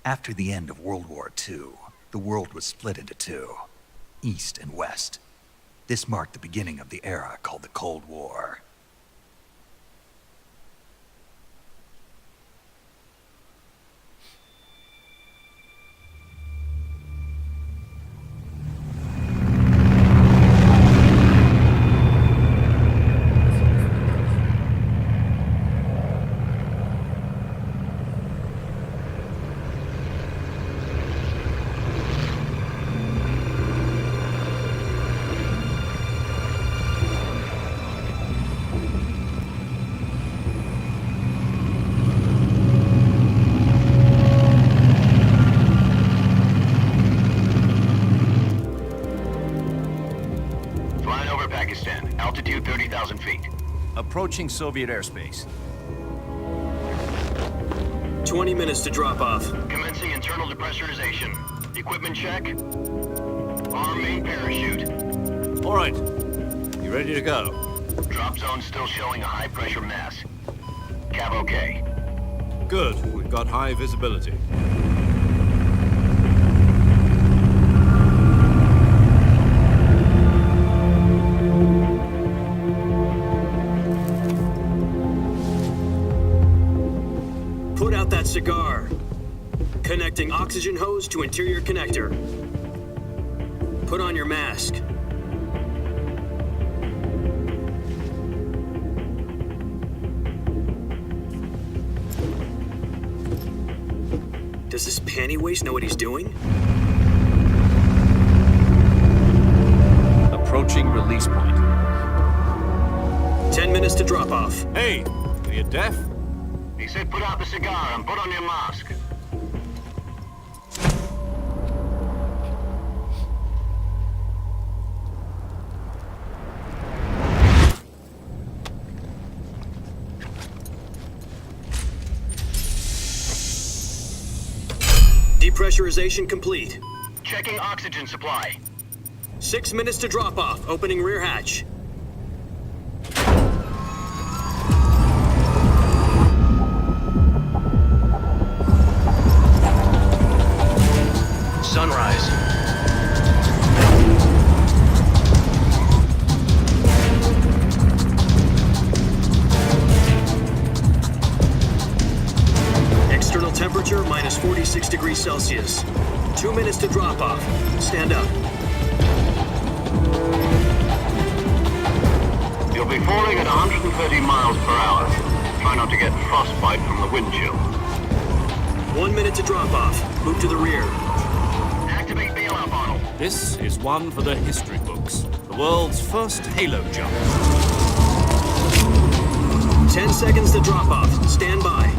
After the end of World War II, the world was split into two, East and West. This marked the beginning of the era called the Cold War. Altitude 30,000 feet. Approaching Soviet airspace. 20 minutes to drop off. Commencing internal depressurization. Equipment check. Arm main parachute. All right. You ready to go? Drop zone still showing a high pressure mass. Cav okay. Good. We've got high visibility. Put out that cigar. Connecting oxygen hose to interior connector. Put on your mask. Does this panty waste know what he's doing? Approaching release point. 10 minutes to drop off. Hey, are you deaf? He said put out the cigar and put on your mask. Depressurization complete. Checking oxygen supply. 6 minutes to drop off. Opening rear hatch. Sunrise. External temperature minus 46 degrees Celsius. 2 minutes to drop off. Stand up. You'll be falling at 130 miles per hour. Try not to get frostbite from the wind chill. 1 minute to drop off. Move to the rear. Activate bailout bottle. This is one for the history books. The world's first halo jump. 10 seconds to drop off. Stand by.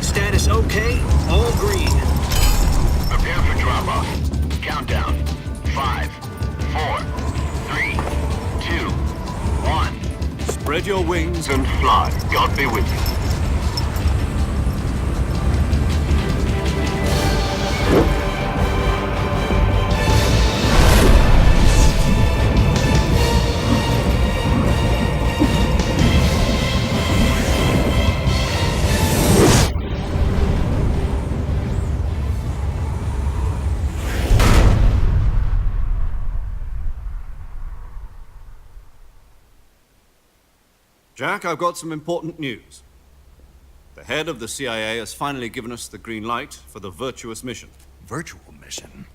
Status okay. All green. Prepare for drop off. Countdown. 5, 4, 3, 2, 1. Spread your wings And fly. God be with you. Jack, I've got some important news. The head of the CIA has finally given us the green light for the virtuous mission. Virtual mission?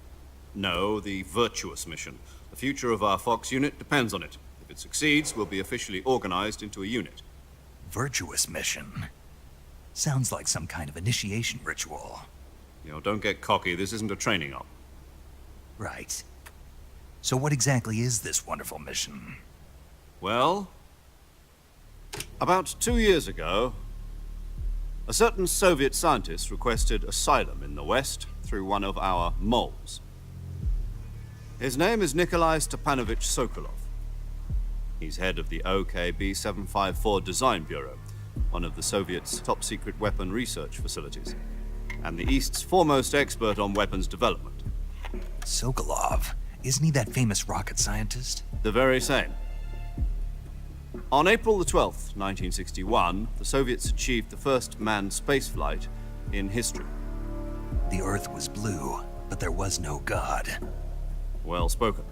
No, the virtuous mission. The future of our Fox unit depends on it. If it succeeds, we'll be officially organized into a unit. Virtuous mission? Sounds like some kind of initiation ritual. You know, don't get cocky. This isn't a training op. Right. So what exactly is this wonderful mission? Well, about 2 years ago, a certain Soviet scientist requested asylum in the West through one of our moles. His name is Nikolai Stepanovich Sokolov. He's head of the OKB 754 Design Bureau, one of the Soviets' top-secret weapon research facilities, and the East's foremost expert on weapons development. Sokolov? Isn't he that famous rocket scientist? The very same. On April the 12th, 1961, the Soviets achieved the first manned spaceflight in history. The Earth was blue, but there was no God. Well spoken.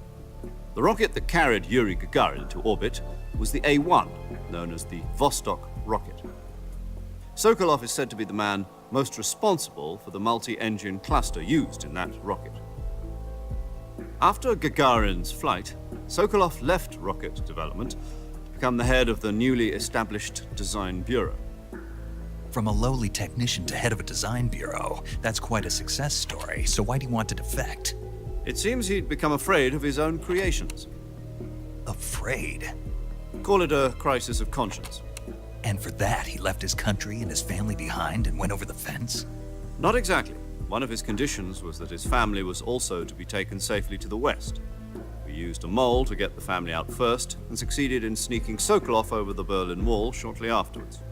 The rocket that carried Yuri Gagarin to orbit was the A-1, known as the Vostok rocket. Sokolov is said to be the man most responsible for the multi-engine cluster used in that rocket. After Gagarin's flight, Sokolov left rocket development to become the head of the newly established Design Bureau. From a lowly technician to head of a design bureau, that's quite a success story, so why'd he want to defect? It seems he'd become afraid of his own creations. Afraid? Call it a crisis of conscience. And for that, he left his country and his family behind and went over the fence? Not exactly. One of his conditions was that his family was also to be taken safely to the west. We used a mole to get the family out first and succeeded in sneaking Sokolov over the Berlin Wall shortly afterwards.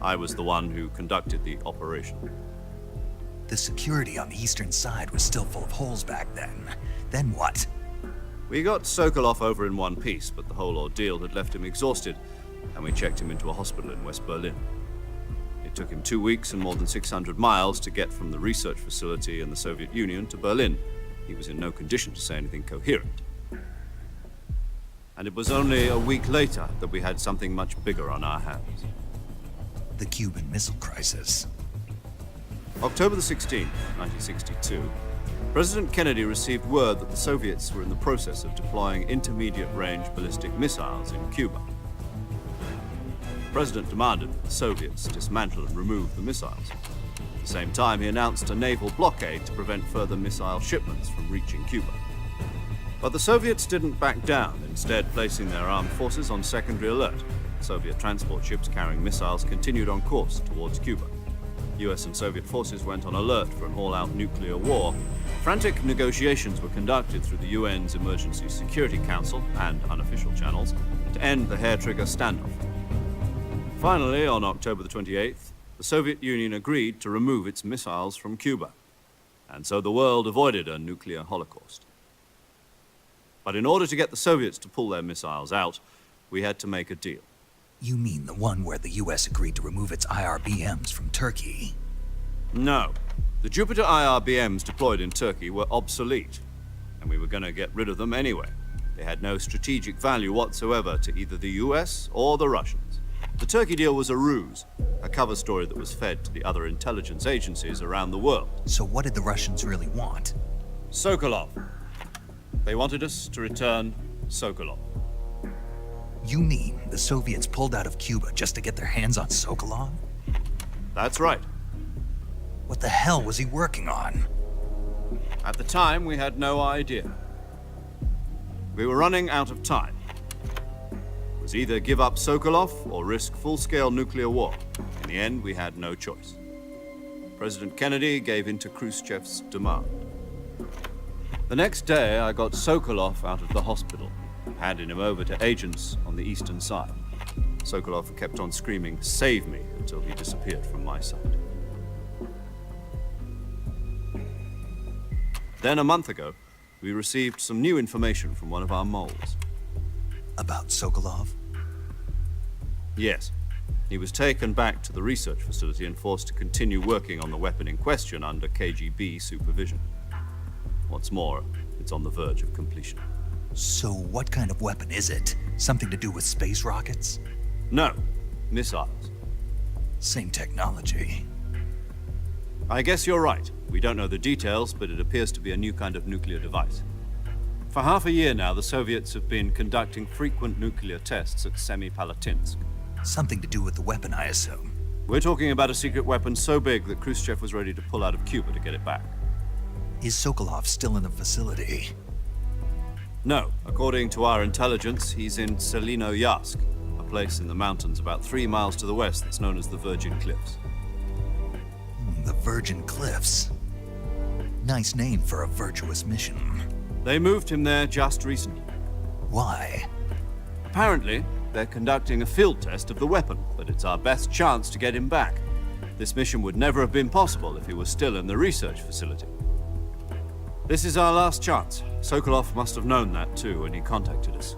I was the one who conducted the operation. The security on the eastern side was still full of holes back then. Then what? We got Sokolov over in one piece, but the whole ordeal had left him exhausted, and we checked him into a hospital in West Berlin. It took him 2 weeks and more than 600 miles to get from the research facility in the Soviet Union to Berlin. He was in no condition to say anything coherent. And it was only a week later that we had something much bigger on our hands. The Cuban Missile Crisis. October the 16th, 1962, President Kennedy received word that the Soviets were in the process of deploying intermediate-range ballistic missiles in Cuba. The President demanded that the Soviets dismantle and remove the missiles. At the same time, he announced a naval blockade to prevent further missile shipments from reaching Cuba. But the Soviets didn't back down, instead placing their armed forces on secondary alert. Soviet transport ships carrying missiles continued on course towards Cuba. US and Soviet forces went on alert for an all-out nuclear war. Frantic negotiations were conducted through the UN's Emergency Security Council and unofficial channels to end the hair-trigger standoff. Finally, on October the 28th, the Soviet Union agreed to remove its missiles from Cuba, and so the world avoided a nuclear holocaust. But in order to get the Soviets to pull their missiles out, we had to make a deal. You mean the one where the US agreed to remove its IRBMs from Turkey? No. The Jupiter IRBMs deployed in Turkey were obsolete, and we were going to get rid of them anyway. They had no strategic value whatsoever to either the US or the Russians. The Turkey deal was a ruse, a cover story that was fed to the other intelligence agencies around the world. So what did the Russians really want? Sokolov. They wanted us to return Sokolov. You mean the Soviets pulled out of Cuba just to get their hands on Sokolov? That's right. What the hell was he working on? At the time, we had no idea. We were running out of time. It was either give up Sokolov or risk full-scale nuclear war. In the end, we had no choice. President Kennedy gave in to Khrushchev's demand. The next day, I got Sokolov out of the hospital, handing him over to agents on the eastern side. Sokolov kept on screaming, "Save me," until he disappeared from my sight. Then a month ago, we received some new information from one of our moles. About Sokolov? Yes. He was taken back to the research facility and forced to continue working on the weapon in question under KGB supervision. What's more, it's on the verge of completion. So what kind of weapon is it? Something to do with space rockets? No, missiles. Same technology. I guess you're right. We don't know the details, but it appears to be a new kind of nuclear device. For half a year now, the Soviets have been conducting frequent nuclear tests at Semipalatinsk. Something to do with the weapon, I assume. We're talking about a secret weapon so big that Khrushchev was ready to pull out of Cuba to get it back. Is Sokolov still in the facility? No. According to our intelligence, he's in Selino-Yarsk, a place in the mountains about 3 miles to the west that's known as the Virgin Cliffs. The Virgin Cliffs. Nice name for a virtuous mission. They moved him there just recently. Why? Apparently, they're conducting a field test of the weapon, but it's our best chance to get him back. This mission would never have been possible if he was still in the research facility. This is our last chance. Sokolov must have known that too when he contacted us.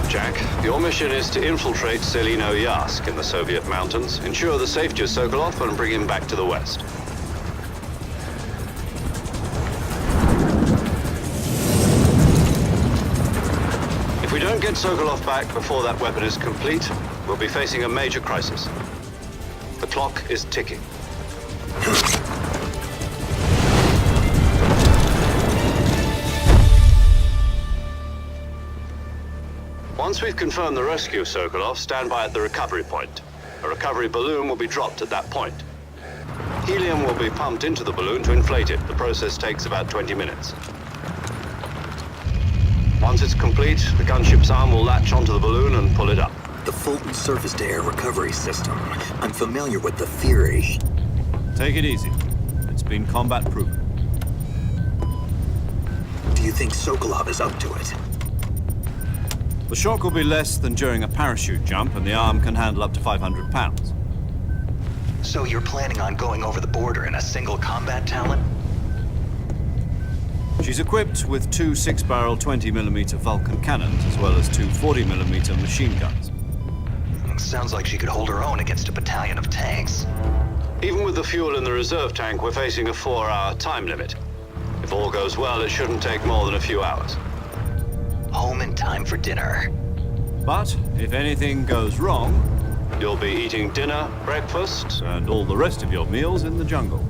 Jack. Your mission is to infiltrate Selino-Yask in the Soviet mountains, ensure the safety of Sokolov, and bring him back to the west. If we don't get Sokolov back before that weapon is complete, we'll be facing a major crisis. The clock is ticking. Once we've confirmed the rescue of Sokolov, stand by at the recovery point. A recovery balloon will be dropped at that point. Helium will be pumped into the balloon to inflate it. The process takes about 20 minutes. Once it's complete, the gunship's arm will latch onto the balloon and pull it up. The Fulton surface-to-air recovery system. I'm familiar with the theory. Take it easy. It's been combat-proven. Do you think Sokolov is up to it? The shock will be less than during a parachute jump, and the arm can handle up to 500 pounds. So you're planning on going over the border in a single combat Talon? She's equipped with two 6-barrel 20mm Vulcan cannons, as well as two 40mm machine guns. Sounds like she could hold her own against a battalion of tanks. Even with the fuel in the reserve tank, we're facing a 4-hour time limit. If all goes well, it shouldn't take more than a few hours. Home in time for dinner. But if anything goes wrong, you'll be eating dinner, breakfast, and all the rest of your meals in the jungle.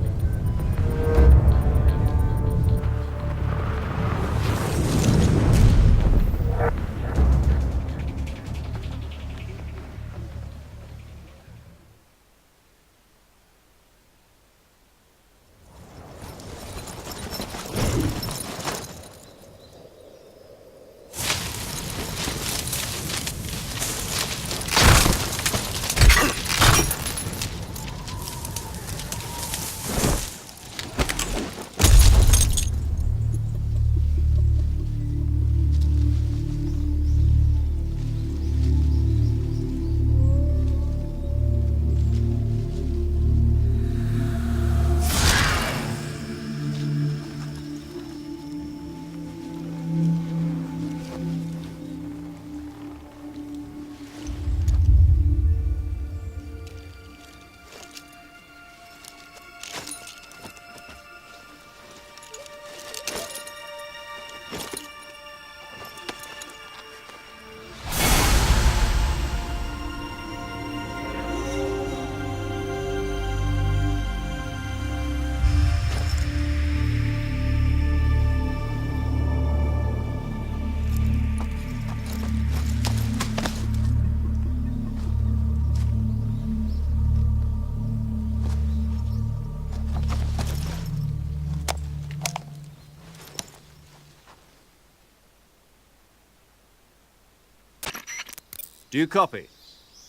Do you copy?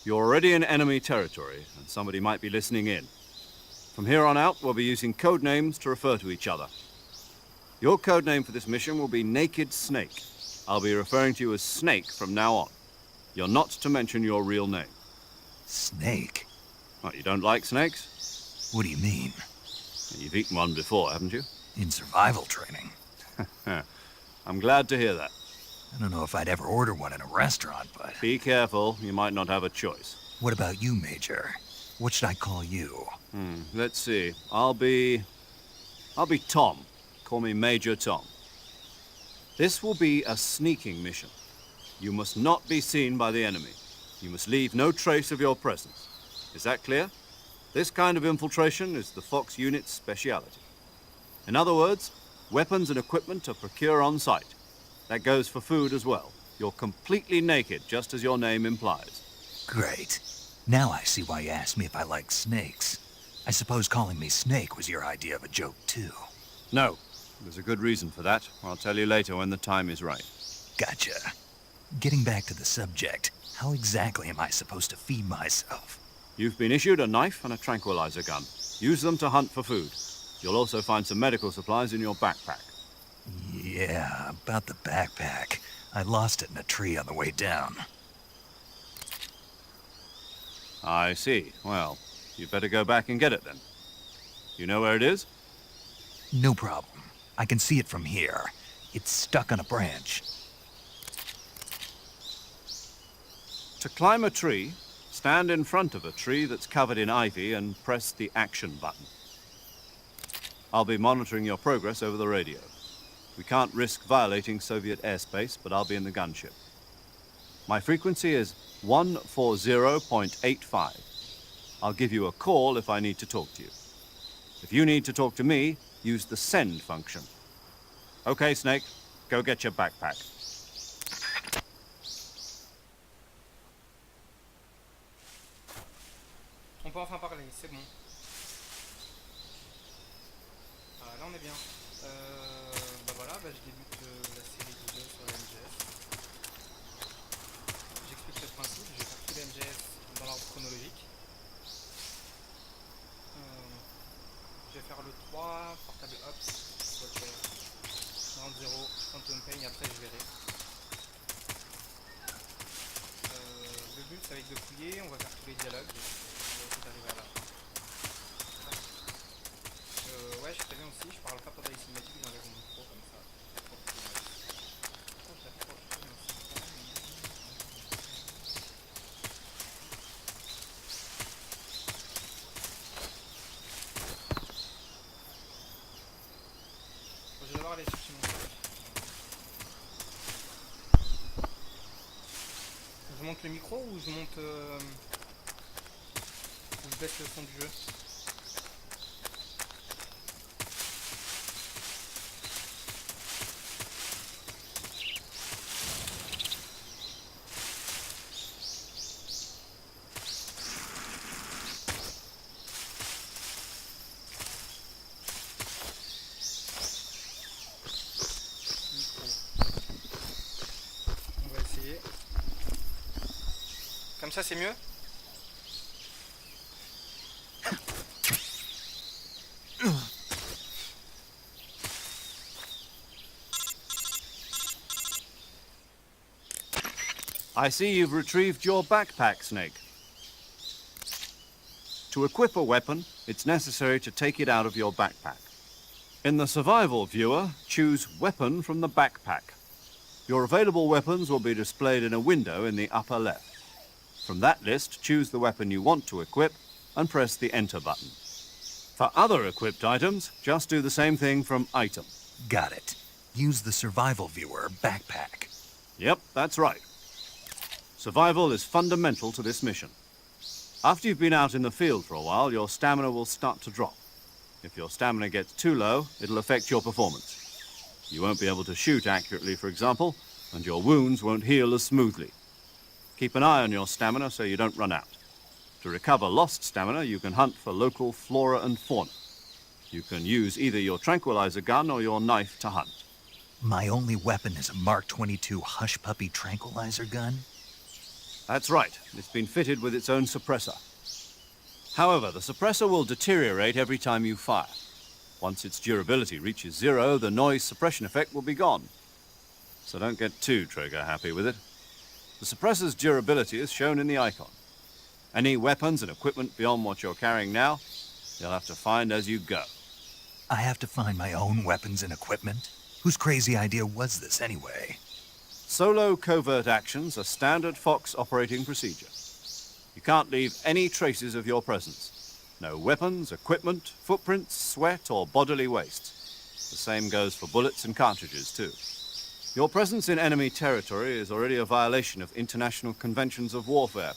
You're already in enemy territory, and somebody might be listening in. From here on out, we'll be using code names to refer to each other. Your code name for this mission will be Naked Snake. I'll be referring to you as Snake from now on. You're not to mention your real name. Snake? What, you don't like snakes? What do you mean? You've eaten one before, haven't you? In survival training. I'm glad to hear that. I don't know if I'd ever order one in a restaurant, but... Be careful, you might not have a choice. What about you, Major? What should I call you? Let's see. I'll be Tom. Call me Major Tom. This will be a sneaking mission. You must not be seen by the enemy. You must leave no trace of your presence. Is that clear? This kind of infiltration is the Fox unit's speciality. In other words, weapons and equipment are procured on site. That goes for food as well. You're completely naked, just as your name implies. Great. Now I see why you asked me if I like snakes. I suppose calling me Snake was your idea of a joke, too. No, there's a good reason for that. I'll tell you later when the time is right. Gotcha. Getting back to the subject, how exactly am I supposed to feed myself? You've been issued a knife and a tranquilizer gun. Use them to hunt for food. You'll also find some medical supplies in your backpack. Yeah, about the backpack. I lost it in a tree on the way down. I see. Well, you'd better go back and get it then. You know where it is? No problem. I can see it from here. It's stuck on a branch. To climb a tree, stand in front of a tree that's covered in ivy and press the action button. I'll be monitoring your progress over the radio. We can't risk violating Soviet airspace, but I'll be in the gunship. My frequency is 140.85. I'll give you a call if I need to talk to you. If you need to talk to me, use the send function. Okay, Snake, go get your backpack. On peut enfin parler, c'est bon. Là on est bien. Bah voilà, bah je débute la série vidéo sur la MGS. J'explique le principe, je vais faire tout la MGS dans l'ordre chronologique. Je vais faire le 3, portable Ops, Watcher, Ground 0, Phantom Pain, après je verrai. Le but ça va être de fouiller, on va faire tous les dialogues. On va essayer d'arriver à là. Ouais, je préviens aussi, je parle pas pendant les cinématiques, j'enlève mon micro comme ça. Je vais d'abord aller chercher mon truc. Je monte le micro ou je monte... ou je baisse le son du jeu? Comme ça c'est mieux. I see you've retrieved your backpack, Snake. To equip a weapon, it's necessary to take it out of your backpack. In the survival viewer, choose Weapon from the backpack. Your available weapons will be displayed in a window in the upper left. From that list, choose the weapon you want to equip and press the Enter button. For other equipped items, just do the same thing from Item. Got it. Use the survival viewer backpack. Yep, that's right. Survival is fundamental to this mission. After you've been out in the field for a while, your stamina will start to drop. If your stamina gets too low, it'll affect your performance. You won't be able to shoot accurately, for example, and your wounds won't heal as smoothly. Keep an eye on your stamina so you don't run out. To recover lost stamina, you can hunt for local flora and fauna. You can use either your tranquilizer gun or your knife to hunt. My only weapon is a Mark 22 Hush Puppy tranquilizer gun? That's right. It's been fitted with its own suppressor. However, the suppressor will deteriorate every time you fire. Once its durability reaches 0, the noise suppression effect will be gone. So don't get too trigger happy with it. The suppressor's durability is shown in the icon. Any weapons and equipment beyond what you're carrying now, you'll have to find as you go. I have to find my own weapons and equipment? Whose crazy idea was this anyway? Solo covert actions are standard Fox operating procedure. You can't leave any traces of your presence. No weapons, equipment, footprints, sweat, or bodily waste. The same goes for bullets and cartridges, too. Your presence in enemy territory is already a violation of international conventions of warfare.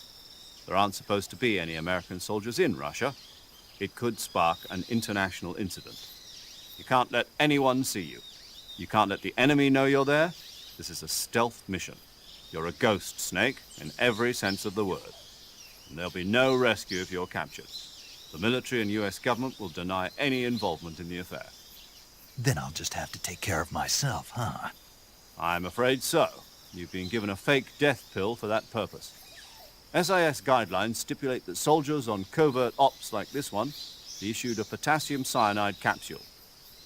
There aren't supposed to be any American soldiers in Russia. It could spark an international incident. You can't let anyone see you. You can't let the enemy know you're there. This is a stealth mission. You're a ghost, Snake, in every sense of the word. And there'll be no rescue if you're captured. The military and US government will deny any involvement in the affair. Then I'll just have to take care of myself, huh? I'm afraid so. You've been given a fake death pill for that purpose. SIS guidelines stipulate that soldiers on covert ops like this one be issued a potassium cyanide capsule.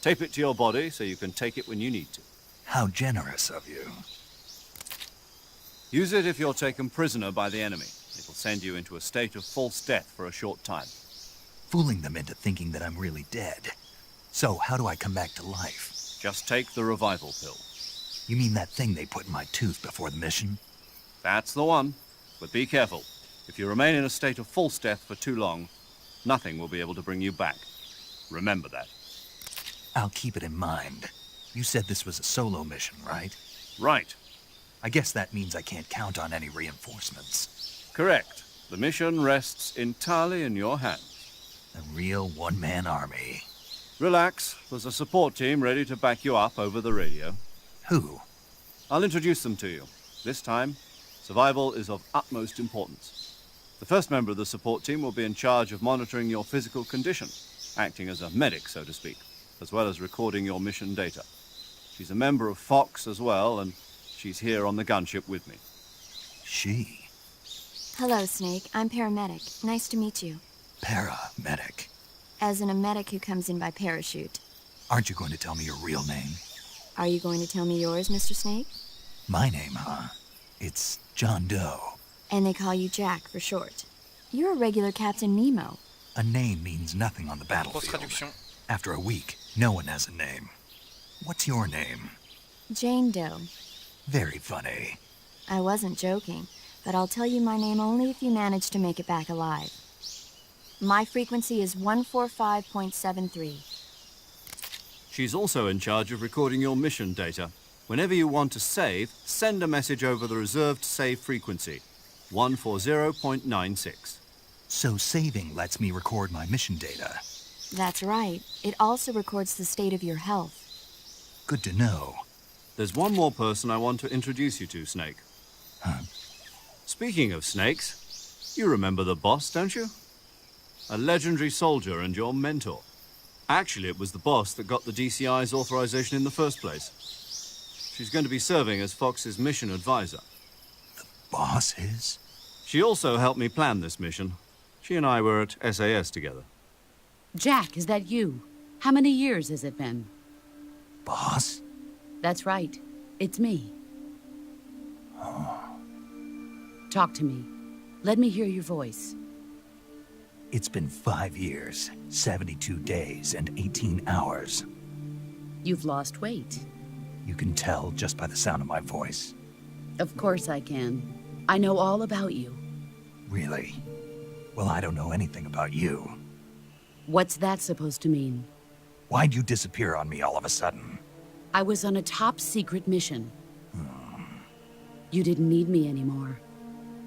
Tape it to your body so you can take it when you need to. How generous of you. Use it if you're taken prisoner by the enemy. It'll send you into a state of false death for a short time. Fooling them into thinking that I'm really dead. So, how do I come back to life? Just take the revival pill. You mean that thing they put in my tooth before the mission? That's the one. But be careful. If you remain in a state of false death for too long, nothing will be able to bring you back. Remember that. I'll keep it in mind. You said this was a solo mission, right? Right. I guess that means I can't count on any reinforcements. Correct. The mission rests entirely in your hands. A real one-man army. Relax. There's a support team ready to back you up over the radio. Who? I'll introduce them to you. This time, survival is of utmost importance. The first member of the support team will be in charge of monitoring your physical condition, acting as a medic, so to speak, as well as recording your mission data. She's a member of Fox as well, and she's here on the gunship with me. She? Hello, Snake. I'm paramedic. Nice to meet you. Paramedic. As in a medic who comes in by parachute. Aren't you going to tell me your real name? Are you going to tell me yours, Mr. Snake? My name, huh? It's John Doe. And they call you Jack for short. You're a regular Captain Nemo. A name means nothing on the Grosse battlefield. traduction. After a week, no one has a name. What's your name? Jane Doe. Very funny. I wasn't joking, but I'll tell you my name only if you manage to make it back alive. My frequency is 145.73. She's also in charge of recording your mission data. Whenever you want to save, send a message over the reserved save frequency, 140.96. So saving lets me record my mission data. That's right. It also records the state of your health. Good to know. There's one more person I want to introduce you to, Snake. Huh? Speaking of snakes, you remember the boss, don't you? A legendary soldier and your mentor. Actually, it was the boss that got the DCI's authorization in the first place. She's going to be serving as Fox's mission advisor. Boss is? She also helped me plan this mission. She and I were at SAS together. Jack, is that you? How many years has it been? Boss? That's right. It's me. Talk to me. Let me hear your voice. It's been 5 years, 72 days, and 18 hours. You've lost weight. You can tell just by the sound of my voice. Of course I can. I know all about you. Really? Well, I don't know anything about you. What's that supposed to mean? Why'd you disappear on me all of a sudden? I was on a top-secret mission. You didn't need me anymore.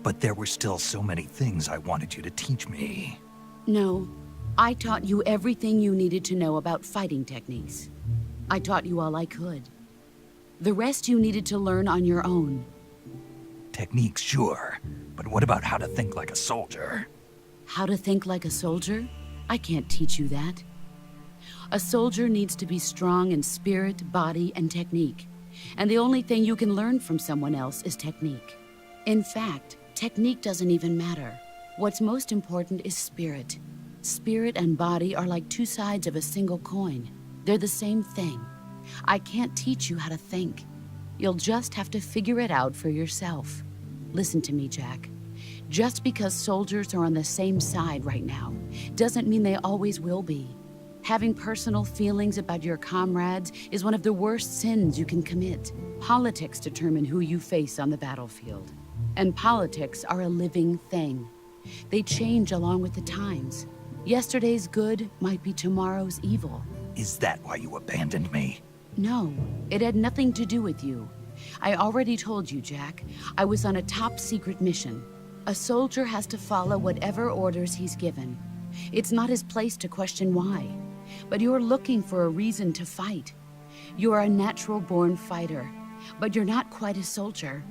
But there were still so many things I wanted you to teach me. No, I taught you everything you needed to know about fighting techniques. I taught you all I could. The rest you needed to learn on your own. Techniques, sure. But what about how to think like a soldier? How to think like a soldier? I can't teach you that. A soldier needs to be strong in spirit, body, and technique. And the only thing you can learn from someone else is technique. In fact, technique doesn't even matter. What's most important is spirit. Spirit and body are like two sides of a single coin. They're the same thing. I can't teach you how to think. You'll just have to figure it out for yourself. Listen to me, Jack. Just because soldiers are on the same side right now doesn't mean they always will be. Having personal feelings about your comrades is one of the worst sins you can commit. Politics determine who you face on the battlefield. And politics are a living thing. They change along with the times. Yesterday's good might be tomorrow's evil. Is that why you abandoned me? No, it had nothing to do with you. I already told you, Jack. I was on a top-secret mission. A soldier has to follow whatever orders he's given. It's not his place to question why. But you're looking for a reason to fight. You are a natural-born fighter, but you're not quite a soldier.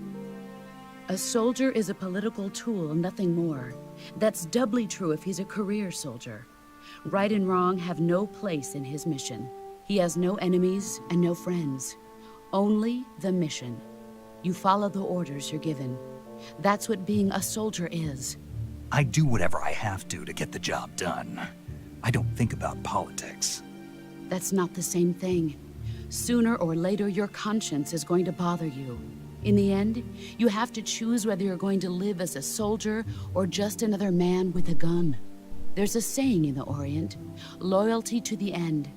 A soldier is a political tool, nothing more. That's doubly true if he's a career soldier. Right and wrong have no place in his mission. He has no enemies and no friends. Only the mission. You follow the orders you're given. That's what being a soldier is. I do whatever I have to get the job done. I don't think about politics. That's not the same thing. Sooner or later, your conscience is going to bother you. In the end, you have to choose whether you're going to live as a soldier or just another man with a gun. There's a saying in the Orient, loyalty to the end.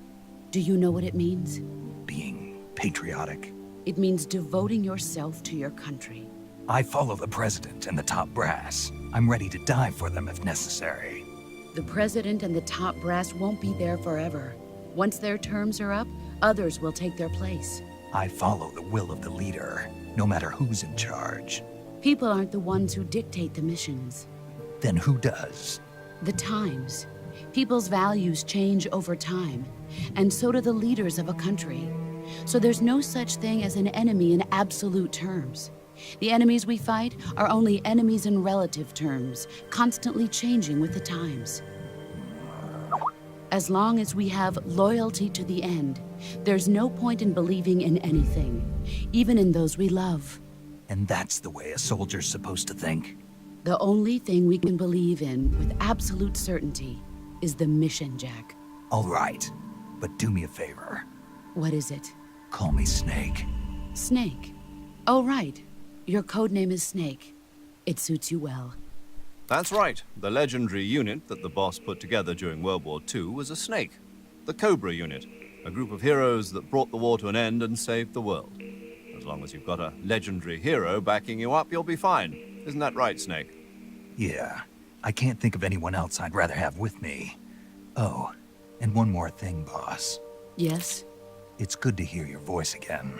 Do you know what it means? Being patriotic. It means devoting yourself to your country. I follow the president and the top brass. I'm ready to die for them if necessary. The president and the top brass won't be there forever. Once their terms are up, others will take their place. I follow the will of the leader, no matter who's in charge. People aren't the ones who dictate the missions. Then who does? The times. People's values change over time, and so do the leaders of a country. So there's no such thing as an enemy in absolute terms. The enemies we fight are only enemies in relative terms, constantly changing with the times. As long as we have loyalty to the end, there's no point in believing in anything, even in those we love. And that's the way a soldier's supposed to think? The only thing we can believe in with absolute certainty is the mission, Jack. All right, but do me a favor. What is it? Call me Snake. Snake. Oh, right. Your code name is Snake. It suits you well. That's right. The legendary unit that the boss put together during World War II was a snake. The Cobra unit, a group of heroes that brought the war to an end and saved the world. As long as you've got a legendary hero backing you up, you'll be fine. Isn't that right, Snake? Yeah, I can't think of anyone else I'd rather have with me. Oh, and one more thing, boss. Yes? It's good to hear your voice again.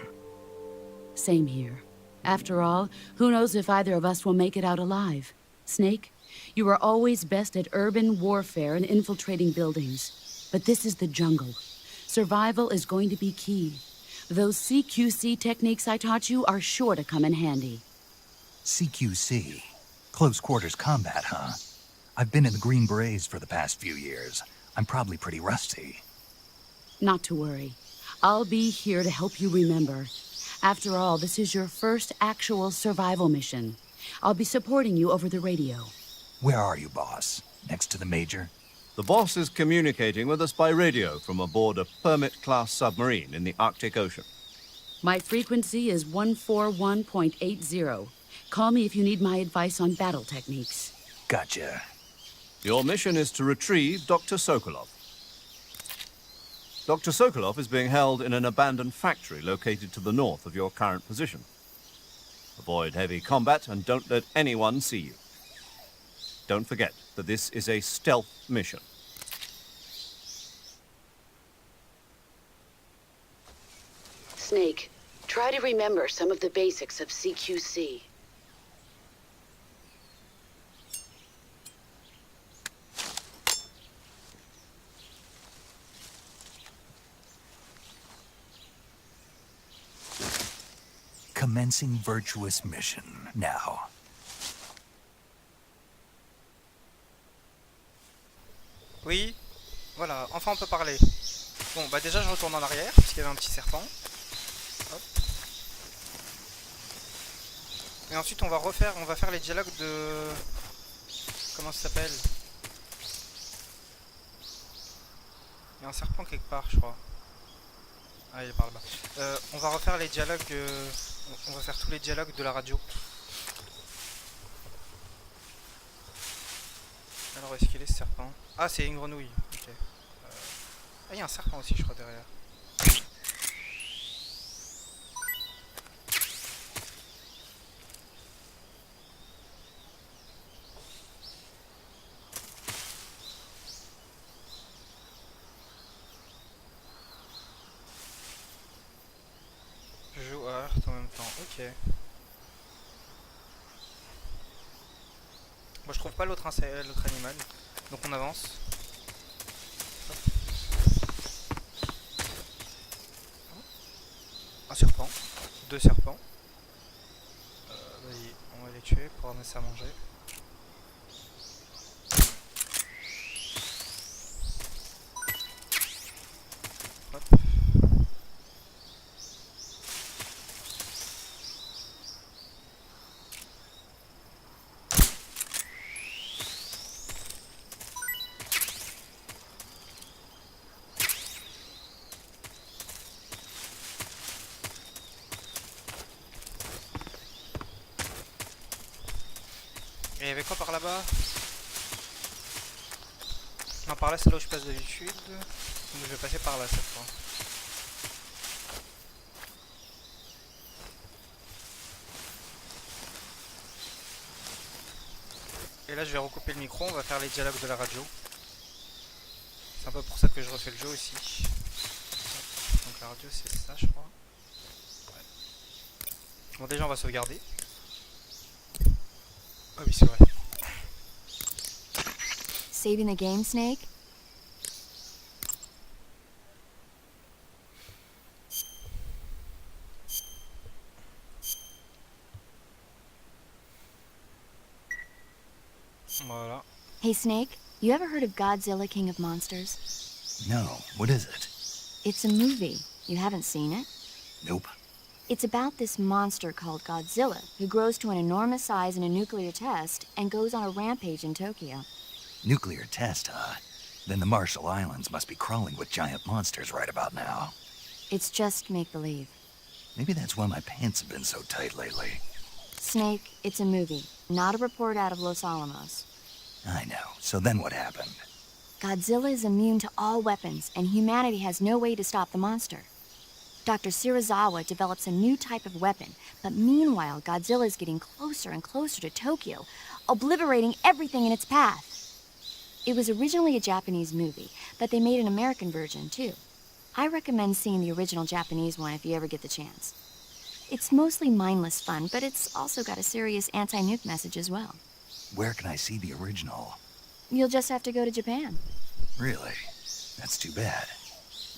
Same here. After all, who knows if either of us will make it out alive? Snake, you are always best at urban warfare and infiltrating buildings. But this is the jungle. Survival is going to be key. Those CQC techniques I taught you are sure to come in handy. CQC? Close quarters combat, huh? I've been in the Green Berets for the past few years. I'm probably pretty rusty. Not to worry. I'll be here to help you remember. After all, this is your first actual survival mission. I'll be supporting you over the radio. Where are you, boss? Next to the Major? The boss is communicating with us by radio from aboard a Permit-class submarine in the Arctic Ocean. My frequency is 141.80. Call me if you need my advice on battle techniques. Gotcha. Your mission is to retrieve Dr. Sokolov. Dr. Sokolov is being held in an abandoned factory located to the north of your current position. Avoid heavy combat and don't let anyone see you. Don't forget that this is a stealth mission. Snake, try to remember some of the basics of CQC. Commencing virtuous mission, now. Oui, voilà, enfin on peut parler. Bon, bah déjà je retourne en arrière, parce qu'il y avait un petit serpent. Hop. Et ensuite on va faire les dialogues de... Comment ça s'appelle? Il y a un serpent quelque part, je crois. Ah, il est par là-bas. On va refaire les dialogues... On va faire tous les dialogues de la radio. Alors, est-ce qu'il est ce serpent? Ah, c'est une grenouille. Ok. Ah, il y a un serpent aussi, je crois, derrière. Je joue à Heart en même temps. Ok. Moi, je trouve pas l'autre animal. Donc, on avance. Hop. Un serpent. 2 serpents. Vas-y, on va les tuer pour ramener ça à manger. Hop. Et il y avait quoi par là-bas? Non, par là c'est là où je passe d'habitude. Donc je vais passer par là cette fois. Et là je vais recouper le micro, on va faire les dialogues de la radio. C'est un peu pour ça que je refais le jeu aussi. Donc la radio c'est ça je crois. Ouais. Bon déjà on va sauvegarder. Ah oui c'est vrai. Saving the game, Snake? Voilà. Hey, Snake, you ever heard of Godzilla, King of Monsters? No, what is it? It's a movie. You haven't seen it? Nope. It's about this monster called Godzilla, who grows to an enormous size in a nuclear test and goes on a rampage in Tokyo. Nuclear test, huh? Then the Marshall Islands must be crawling with giant monsters right about now. It's just make-believe. Maybe that's why my pants have been so tight lately. Snake, it's a movie, not a report out of Los Alamos. I know. So then what happened? Godzilla is immune to all weapons, and humanity has no way to stop the monster. Dr. Shirazawa develops a new type of weapon, but meanwhile, Godzilla is getting closer and closer to Tokyo, obliterating everything in its path. It was originally a Japanese movie, but they made an American version, too. I recommend seeing the original Japanese one if you ever get the chance. It's mostly mindless fun, but it's also got a serious anti-nuke message as well. Where can I see the original? You'll just have to go to Japan. Really? That's too bad.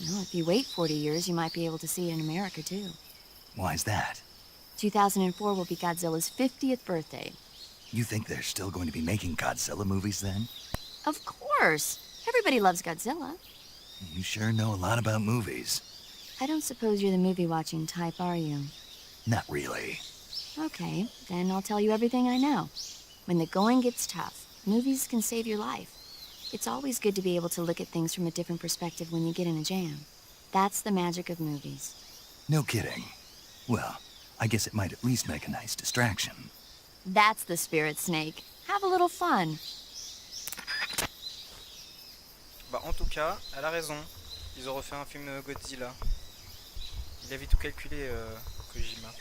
Well, if you wait 40 years, you might be able to see it in America, too. Why's that? 2004 will be Godzilla's 50th birthday. You think they're still going to be making Godzilla movies then? Of course! Everybody loves Godzilla. You sure know a lot about movies. I don't suppose you're the movie-watching type, are you? Not really. Okay, then I'll tell you everything I know. When the going gets tough, movies can save your life. It's always good to be able to look at things from a different perspective when you get in a jam. That's the magic of movies. No kidding. Well, I guess it might at least make a nice distraction. That's the spirit, Snake. Have a little fun. Bah en tout cas, elle a raison. Ils ont refait un film Godzilla. Il avait tout calculé, Kojima.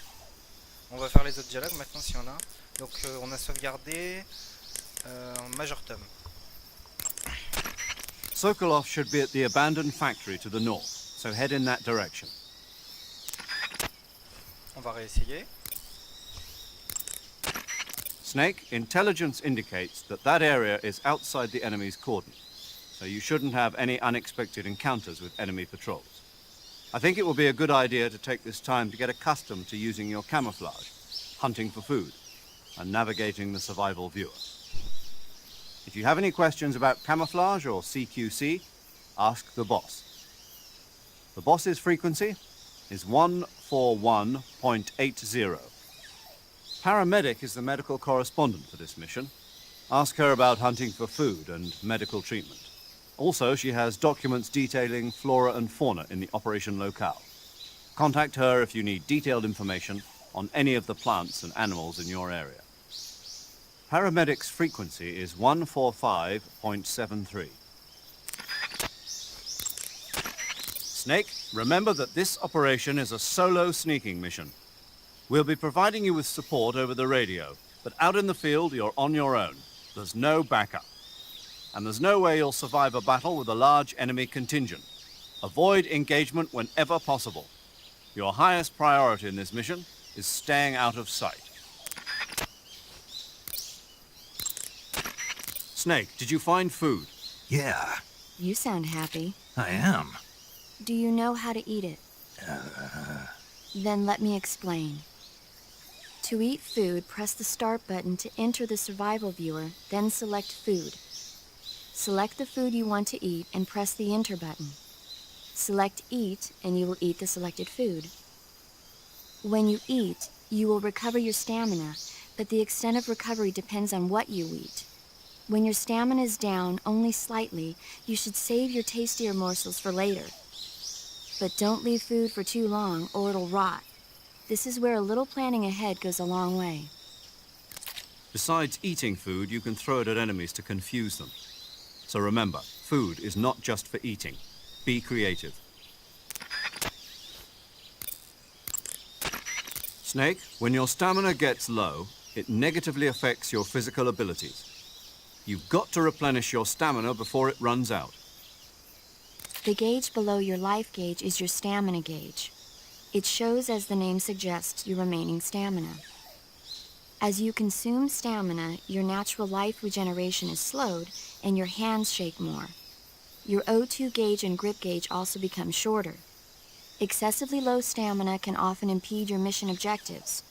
On va faire les autres dialogues maintenant s'il y en a. Donc on a sauvegardé Major Tom. Sokolov should be at the abandoned factory to the north, so head in that direction. On va réessayer. Snake, intelligence indicates that that area is outside the enemy's cordon, so you shouldn't have any unexpected encounters with enemy patrols. I think it will be a good idea to take this time to get accustomed to using your camouflage, hunting for food, and navigating the survival viewer. If you have any questions about camouflage or CQC, ask the boss. The boss's frequency is 141.80. Paramedic is the medical correspondent for this mission. Ask her about hunting for food and medical treatment. Also, she has documents detailing flora and fauna in the operation locale. Contact her if you need detailed information on any of the plants and animals in your area. Paramedic's frequency is 145.73. Snake, remember that this operation is a solo sneaking mission. We'll be providing you with support over the radio, but out in the field, you're on your own. There's no backup. And there's no way you'll survive a battle with a large enemy contingent. Avoid engagement whenever possible. Your highest priority in this mission is staying out of sight. Snake, did you find food? Yeah, You sound happy. I am. Do you know how to eat it? Then let me explain. To eat food, press the start button to enter the survival viewer, then select food. Select the food you want to eat and press the enter button. Select eat and you will eat the selected food. When you eat, you will recover your stamina, but the extent of recovery depends on what you eat. When your stamina is down only slightly, you should save your tastier morsels for later. But don't leave food for too long or it'll rot. This is where a little planning ahead goes a long way. Besides eating food, you can throw it at enemies to confuse them. So remember, food is not just for eating. Be creative. Snake, when your stamina gets low, it negatively affects your physical abilities. You've got to replenish your stamina before it runs out. The gauge below your life gauge is your stamina gauge. It shows, as the name suggests, your remaining stamina. As you consume stamina, your natural life regeneration is slowed and your hands shake more. Your O2 gauge and grip gauge also become shorter. Excessively low stamina can often impede your mission objectives.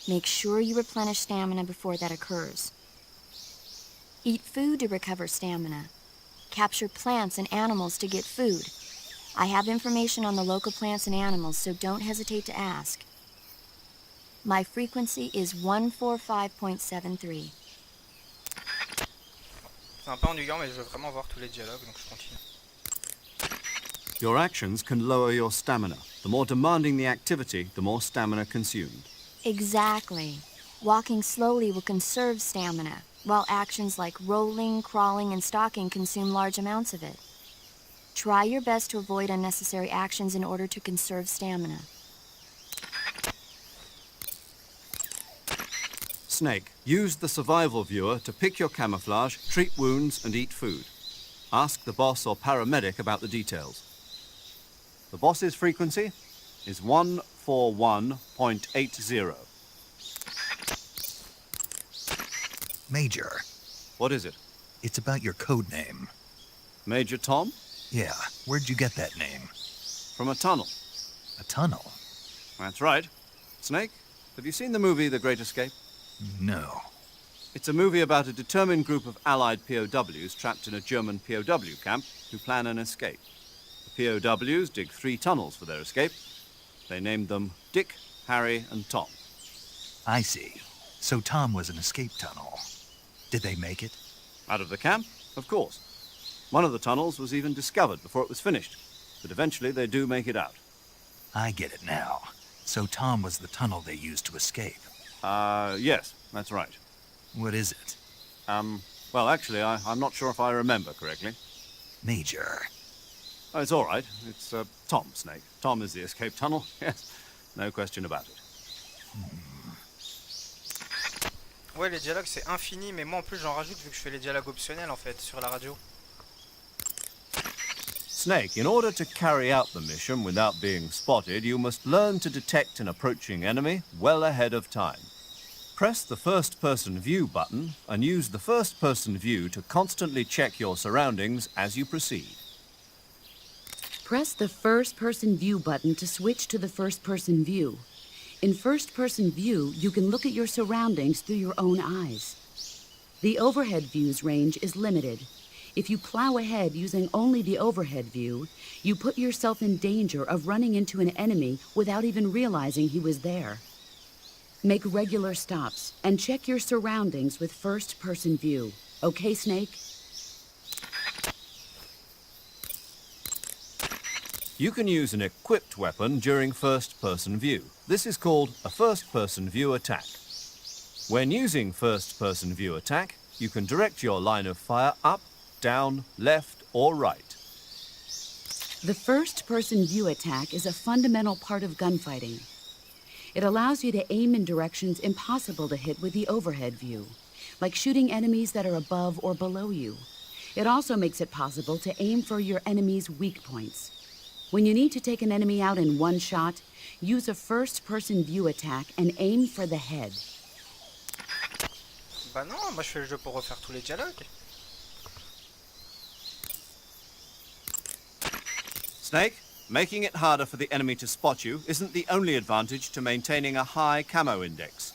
Make sure you replenish stamina before that occurs. Eat food to recover stamina. Capture plants and animals to get food. I have information on the local plants and animals, so don't hesitate to ask. My frequency is 145.73. C'est un peu ennuyant, mais je veux vraiment voir tous les dialogues, donc je continue. Your actions can lower your stamina. The more demanding the activity, the more stamina consumed. Exactly. Walking slowly will conserve stamina, while actions like rolling, crawling, and stalking consume large amounts of it. Try your best to avoid unnecessary actions in order to conserve stamina. Snake, use the survival viewer to pick your camouflage, treat wounds, and eat food. Ask the boss or paramedic about the details. The boss's frequency is 141.80. Major, What is it? it's about your code name. Major Tom? Yeah, where'd you get that name? From a tunnel. A tunnel? That's right. Snake, have you seen the movie The Great Escape? No. It's a movie about a determined group of Allied POWs trapped in a German POW camp who plan an escape. The POWs dig 3 tunnels for their escape. They named them Dick, Harry, and Tom. I see. So Tom was an escape tunnel. Did they make it? Out of the camp? Of course. One of the tunnels was even discovered before it was finished, but eventually they do make it out. I get it now. So Tom was the tunnel they used to escape. Yes, that's right. What is it? Well, actually, I'm not sure if I remember correctly. Major. Oh, it's all right. It's, Tom, Snake. Tom is the escape tunnel. Yes, no question about it. Ouais, les dialogues c'est infini, mais moi en plus j'en rajoute vu que je fais les dialogues optionnels en fait sur la radio. Snake, in order to carry out the mission without being spotted, you must learn to detect an approaching enemy well ahead of time. Press the first-person view button and use the first-person view to constantly check your surroundings as you proceed. Press the first-person view button to switch to the first-person view. In first-person view, you can look at your surroundings through your own eyes. The overhead view's range is limited. If you plow ahead using only the overhead view, you put yourself in danger of running into an enemy without even realizing he was there. Make regular stops and check your surroundings with first-person view. Okay, Snake? You can use an equipped weapon during first-person view. This is called a first-person view attack. When using first-person view attack, you can direct your line of fire up, down, left, or right. The first-person view attack is a fundamental part of gunfighting. It allows you to aim in directions impossible to hit with the overhead view, like shooting enemies that are above or below you. It also makes it possible to aim for your enemy's weak points. When you need to take an enemy out in one shot, use a first-person view attack and aim for the head. Bah non, moi je fais le jeu pour refaire tous les dialogues. Snake, making it harder for the enemy to spot you isn't the only advantage to maintaining a high camo index.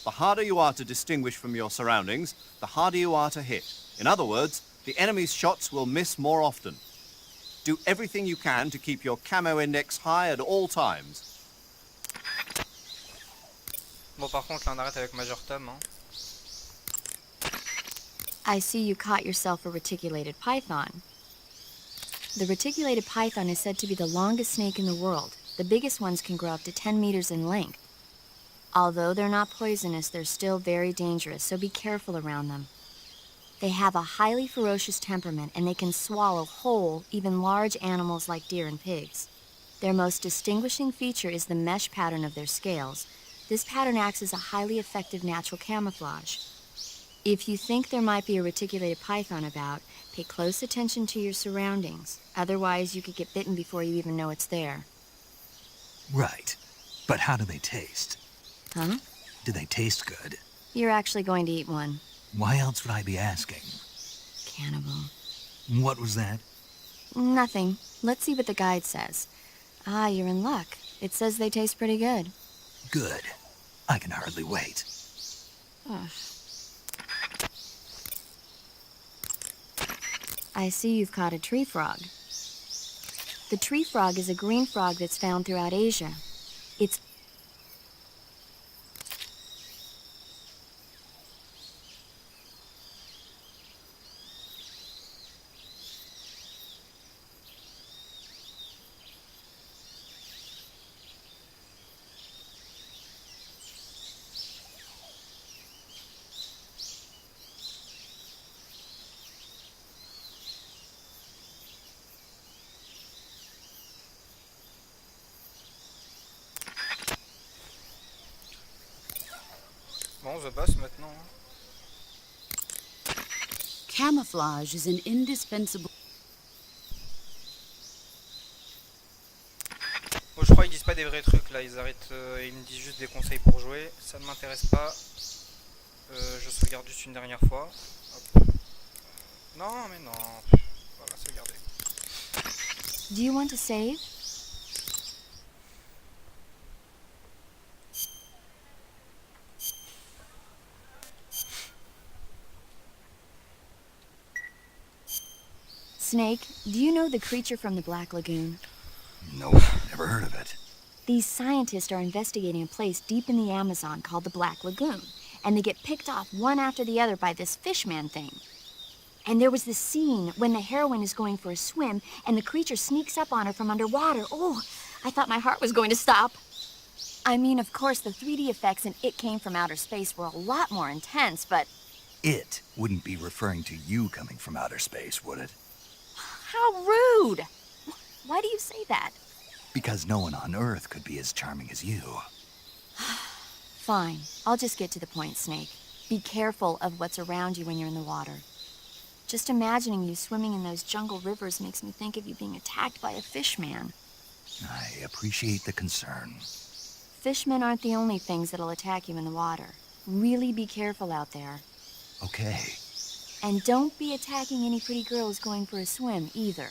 The harder you are to distinguish from your surroundings, the harder you are to hit. In other words, the enemy's shots will miss more often. Do everything you can to keep your camo index high at all times. Bon par contre là on arrête avec Major Tom hein. I see you caught yourself a reticulated python. The reticulated python is said to be the longest snake in the world. The biggest ones can grow up to 10 meters in length. Although they're not poisonous, they're still very dangerous, so be careful around them. They have a highly ferocious temperament and they can swallow whole, even large animals like deer and pigs. Their most distinguishing feature is the mesh pattern of their scales. This pattern acts as a highly effective natural camouflage. If you think there might be a reticulated python about, pay close attention to your surroundings. Otherwise, you could get bitten before you even know it's there. Right. But how do they taste? Huh? Do they taste good? You're actually going to eat one. Why else would I be asking? Cannibal. What was that? Nothing. Let's see what the guide says. Ah, you're in luck. It says they taste pretty good. Good. I can hardly wait. Ugh. I see you've caught a tree frog. The tree frog is a green frog that's found throughout Asia. It's Bon, The Boss maintenant. Camouflage is an indispensable... Bon, je crois qu'ils disent pas des vrais trucs là, ils arrêtent, ils me disent juste des conseils pour jouer. Ça ne m'intéresse pas. Je sauvegarde juste une dernière fois. Hop. Non, mais non. Voilà, sauvegarder. Do you want to save? Snake, do you know the creature from the Black Lagoon? Nope, never heard of it. These scientists are investigating a place deep in the Amazon called the Black Lagoon, and they get picked off one after the other by this fishman thing. And there was this scene when the heroine is going for a swim, and the creature sneaks up on her from underwater. Oh, I thought my heart was going to stop. I mean, of course, the 3D effects in It Came From Outer Space were a lot more intense, but... It wouldn't be referring to you coming from outer space, would it? How rude! Why do you say that? Because no one on Earth could be as charming as you. Fine. I'll just get to the point, Snake. Be careful of what's around you when you're in the water. Just imagining you swimming in those jungle rivers makes me think of you being attacked by a fishman. I appreciate the concern. Fishmen aren't the only things that'll attack you in the water. Really be careful out there. Okay. And don't be attacking any pretty girls going for a swim, either.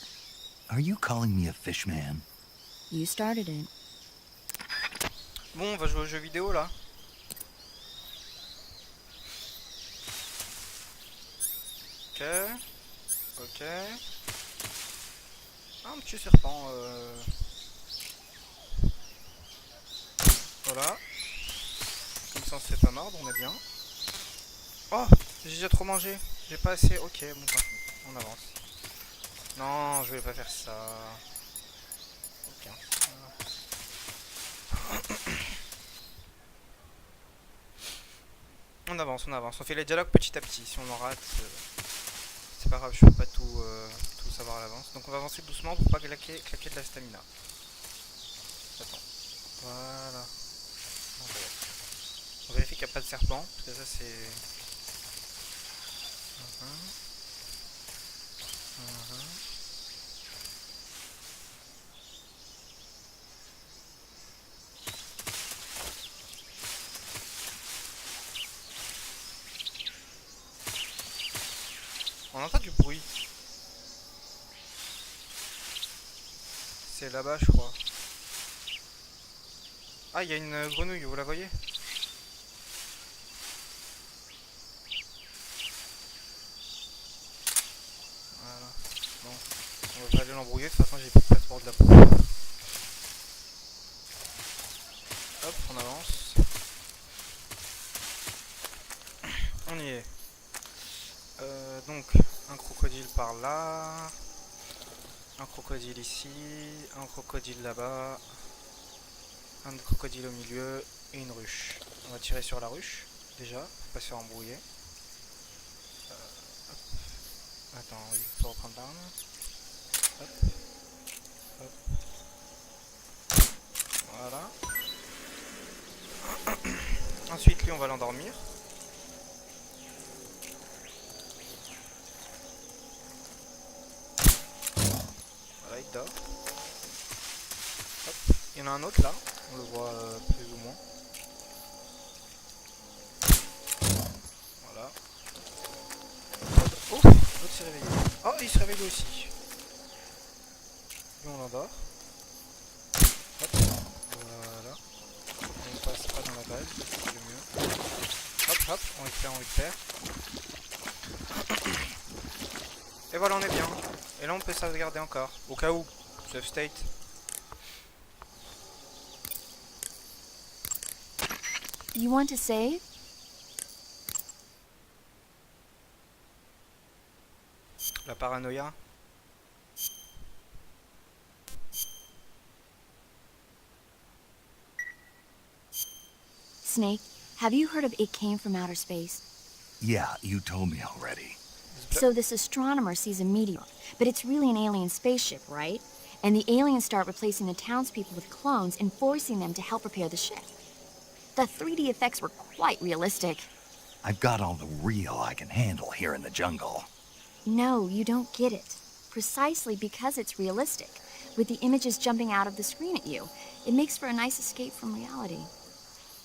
Are you calling me a fishman? You started it. Bon, on va jouer aux jeux vidéo là. Ok. Ok. Un petit serpent. Voilà. Comme ça on se fait pas mordre, on est bien. Oh, j'ai déjà trop mangé. J'ai pas assez. Ok, bon, pas. On avance. Non, je vais pas faire ça. Ok. On avance, on avance. On fait les dialogues petit à petit. Si on en rate, c'est pas grave, je peux pas tout savoir à l'avance. Donc on va avancer doucement pour pas claquer de la stamina. Attends. Voilà. On vérifie qu'il n'y a pas de serpent, parce que ça c'est... On entend du bruit. C'est là-bas, je crois. Ah, il y a une grenouille, vous la voyez? Voilà. Bon, on va pas aller l'embrouiller, de toute façon j'ai plus de place pour de la poussière. Hop, on avance. On y est. Donc, un crocodile par là. Un crocodile ici. Un crocodile là-bas. Un crocodile au milieu. Et une ruche. On va tirer sur la ruche, déjà, pour pas se faire embrouiller. Hop. Attends, oui, faut reprendre l'arme. Hop. Hop. Voilà. Ensuite, lui, on va l'endormir. dort. Hop. Il y en a un autre là, on le voit plus ou moins. Voilà. Oh, l'autre s'est réveillé. Oh, il se réveille aussi. Lui on l'endort. Hop, voilà. On passe pas dans la base, c'est le mieux. Hop, hop, on récupère. Et voilà, on est bien. Et là on peut sauvegarder encore, au cas où. Save state. You want to save? La paranoïa. Snake, have you heard of It Came from Outer Space? Yeah, you told me already. So this astronomer sees a meteor, but it's really an alien spaceship, right? And the aliens start replacing the townspeople with clones and forcing them to help repair the ship. The 3D effects were quite realistic. I've got all the real I can handle here in the jungle. No, you don't get it. Precisely because it's realistic, with the images jumping out of the screen at you, it makes for a nice escape from reality.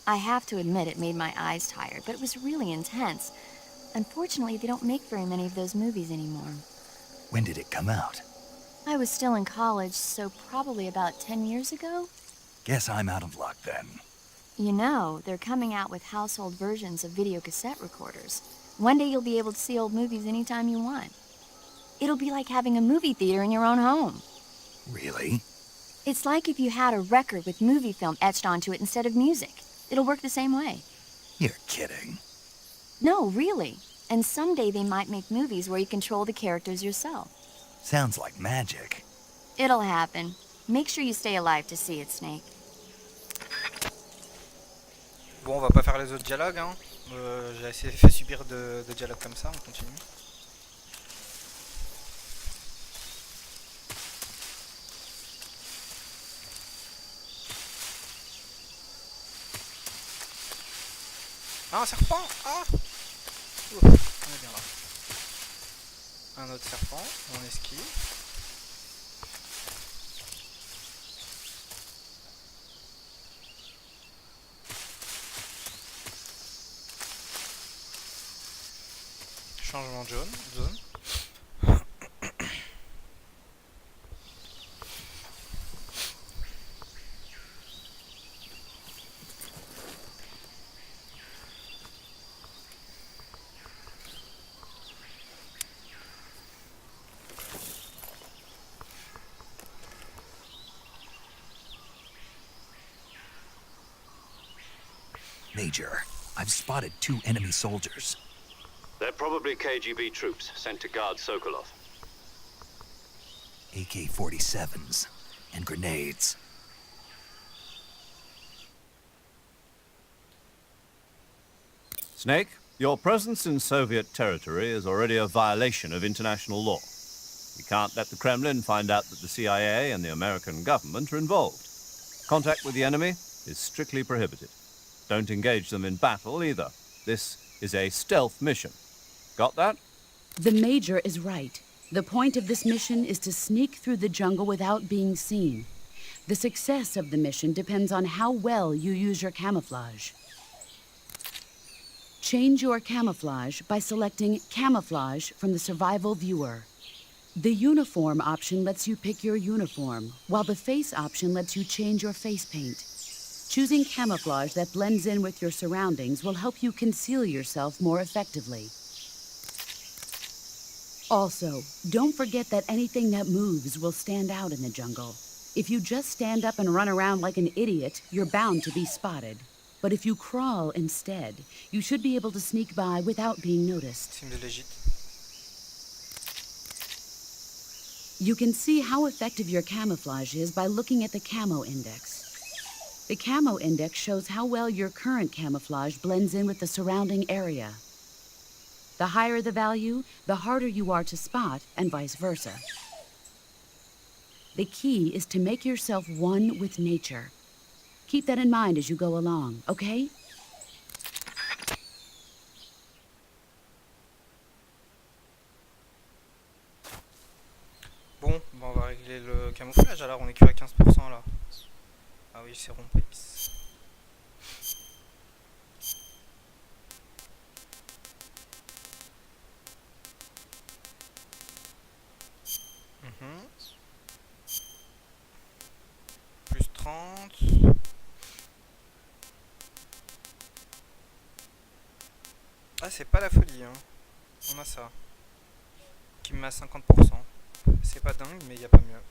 I have to admit it made my eyes tired, but it was really intense. Unfortunately, they don't make very many of those movies anymore. When did it come out? I was still in college, so probably about 10 years ago? Guess I'm out of luck then. You know, they're coming out with household versions of video cassette recorders. One day you'll be able to see old movies anytime you want. It'll be like having a movie theater in your own home. Really? It's like if you had a record with movie film etched onto it instead of music. It'll work the same way. You're kidding. No, really. And someday they might make movies where you control the characters yourself. Sounds like magic. It'll happen. Make sure you stay alive to see it, Snake. Bon, on va pas faire les autres dialogues, hein. J'ai assez fait subir de dialogues comme ça, on continue. Ah, un serpent! Ah! Ouf, on est bien là. Un autre serpent, on esquive. Changement de zone. Major, I've spotted 2 enemy soldiers. They're probably KGB troops sent to guard Sokolov. AK-47s and grenades. Snake, your presence in Soviet territory is already a violation of international law. We can't let the Kremlin find out that the CIA and the American government are involved. Contact with the enemy is strictly prohibited. Don't engage them in battle either. This is a stealth mission. Got that? The Major is right. The point of this mission is to sneak through the jungle without being seen. The success of the mission depends on how well you use your camouflage. Change your camouflage by selecting Camouflage from the Survival Viewer. The Uniform option lets you pick your uniform, while the Face option lets you change your face paint. Choosing camouflage that blends in with your surroundings will help you conceal yourself more effectively. Also, don't forget that anything that moves will stand out in the jungle. If you just stand up and run around like an idiot, you're bound to be spotted. But if you crawl instead, you should be able to sneak by without being noticed. Seems legit. You can see how effective your camouflage is by looking at the camo index. The camo index shows how well your current camouflage blends in with the surrounding area. The higher the value, the harder you are to spot, and vice versa. The key is to make yourself one with nature. Keep that in mind as you go along, okay? Bon, on va régler le camouflage alors, on est que à 15% là. Ah oui, c'est Rompex. Plus 30. Ah, c'est pas la folie, hein. On a ça. Qui me met à 50%. C'est pas dingue, mais y a pas mieux.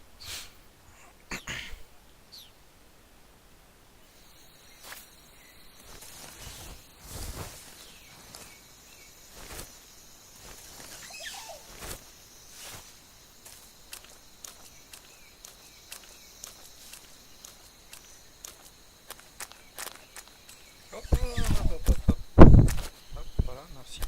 Hop, hop, hop, hop, hop. Hop, voilà, merci.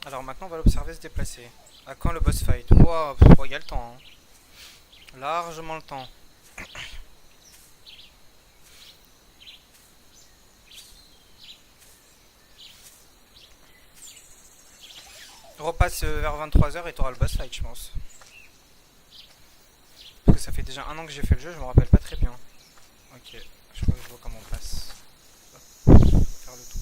Alors maintenant on va l'observer se déplacer. À quand le boss fight? Wow, il y a le temps. Hein. Largement le temps. Repasse vers 23h et t'auras le boss fight, je pense. Parce que ça fait déjà 1 an que j'ai fait le jeu, je me rappelle pas très bien. Ok, je crois que je vois comment on passe. Hop, faire le tour.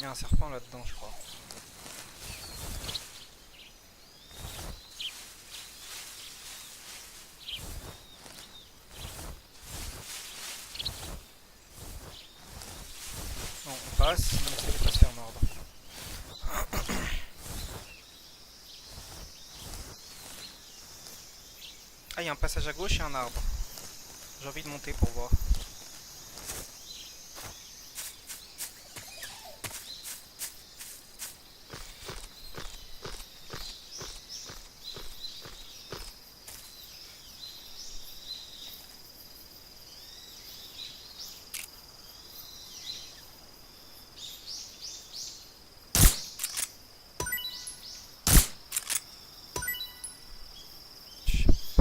Il y a un serpent là-dedans, je crois. Bon, on passe, on essaie de pas se faire mordre. Ah, il y a un passage à gauche et un arbre. J'ai envie de monter pour voir.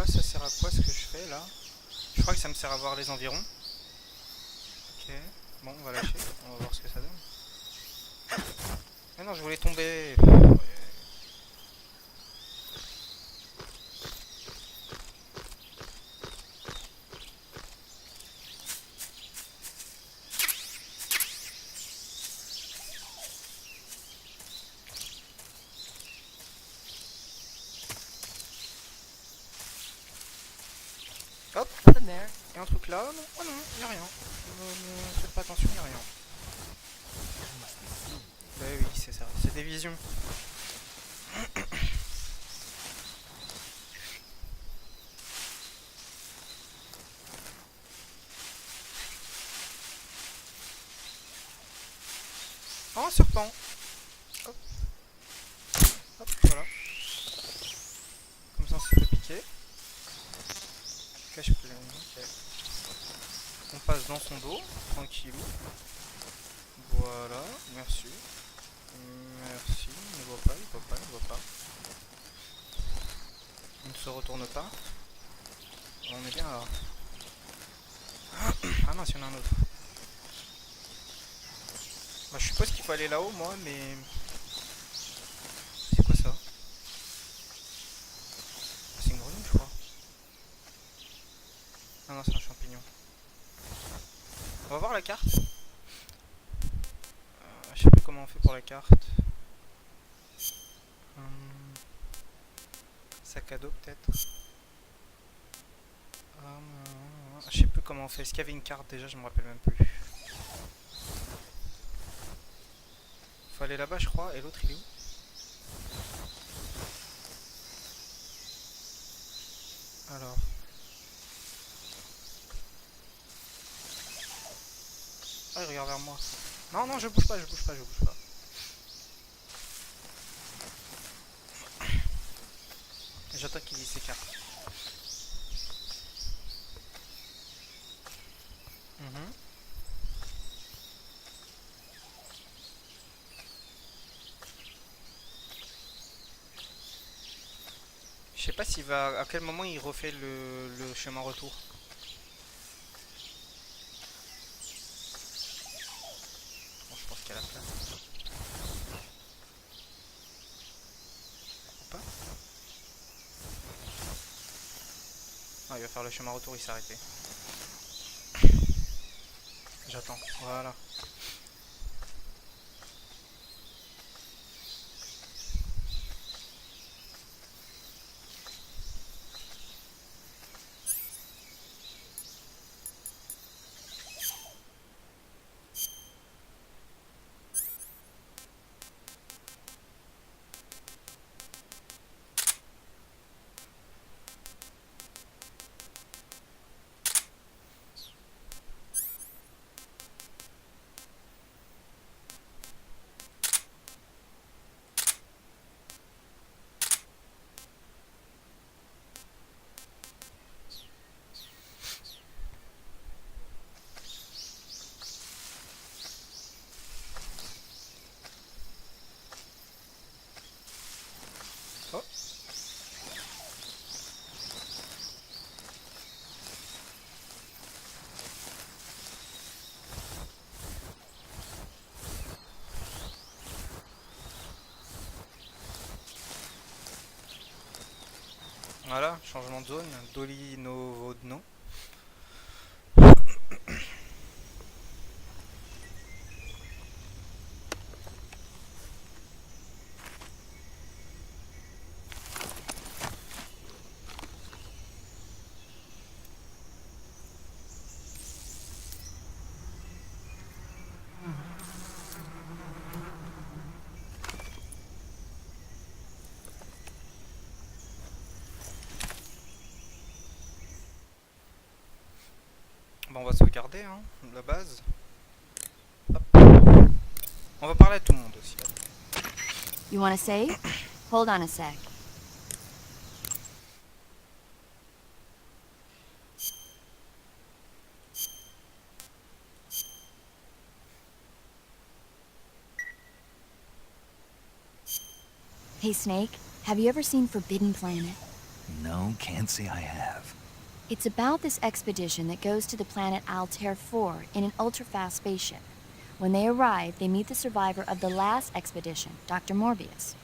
Ça sert à quoi ce que je fais là? Je crois que ça me sert à voir les environs. Ok, bon on va lâcher, on va voir ce que ça donne. Ah non, je voulais tomber. Hop, et un truc là, non, oh non, y'a rien. Ne faites pas attention, y'a rien. Bah oui, c'est ça, c'est des visions. Oh, un serpent. Hop. Hop, voilà. Comme ça on se fait piquer. Cache plein, ok. On passe dans son dos, tranquillou. Voilà, merci. Merci, il ne voit pas, il voit pas, il voit pas. Il ne se retourne pas. On est bien là. Ah mince, il y en a un autre. Bah, je suppose qu'il faut aller là-haut, moi, mais... C'est quoi ça? C'est une grenouille, je crois. Ah non, c'est un champignon. On va voir la carte. Je sais plus comment on fait pour la carte. Sac à dos peut-être. Je sais plus comment on fait. Est-ce qu'il y avait une carte déjà? Je me rappelle même plus. Faut aller là-bas je crois. Et l'autre il est où? Alors. Ah, il regarde vers moi. Non, non, je bouge pas, je bouge pas, je bouge pas. J'attends qu'il s'écarte. Je sais pas s'il va. À quel moment il refait le chemin retour. Bon, je pense qu'il y a la place. Ou pas. Ah, il va faire le chemin retour, il s'est arrêté. J'attends, voilà. Oh. Voilà, changement de zone, Doli Novodno. Bon, on va sauvegarder, hein, la base. Hop. On va parler à tout le monde aussi. You want to save? Hold on a sec. Hey Snake, have you ever seen Forbidden Planet? No, can't say I have. It's about this expedition that goes to the planet Altair 4 in an ultra-fast spaceship. When they arrive, they meet the survivor of the last expedition, Dr. Morbius.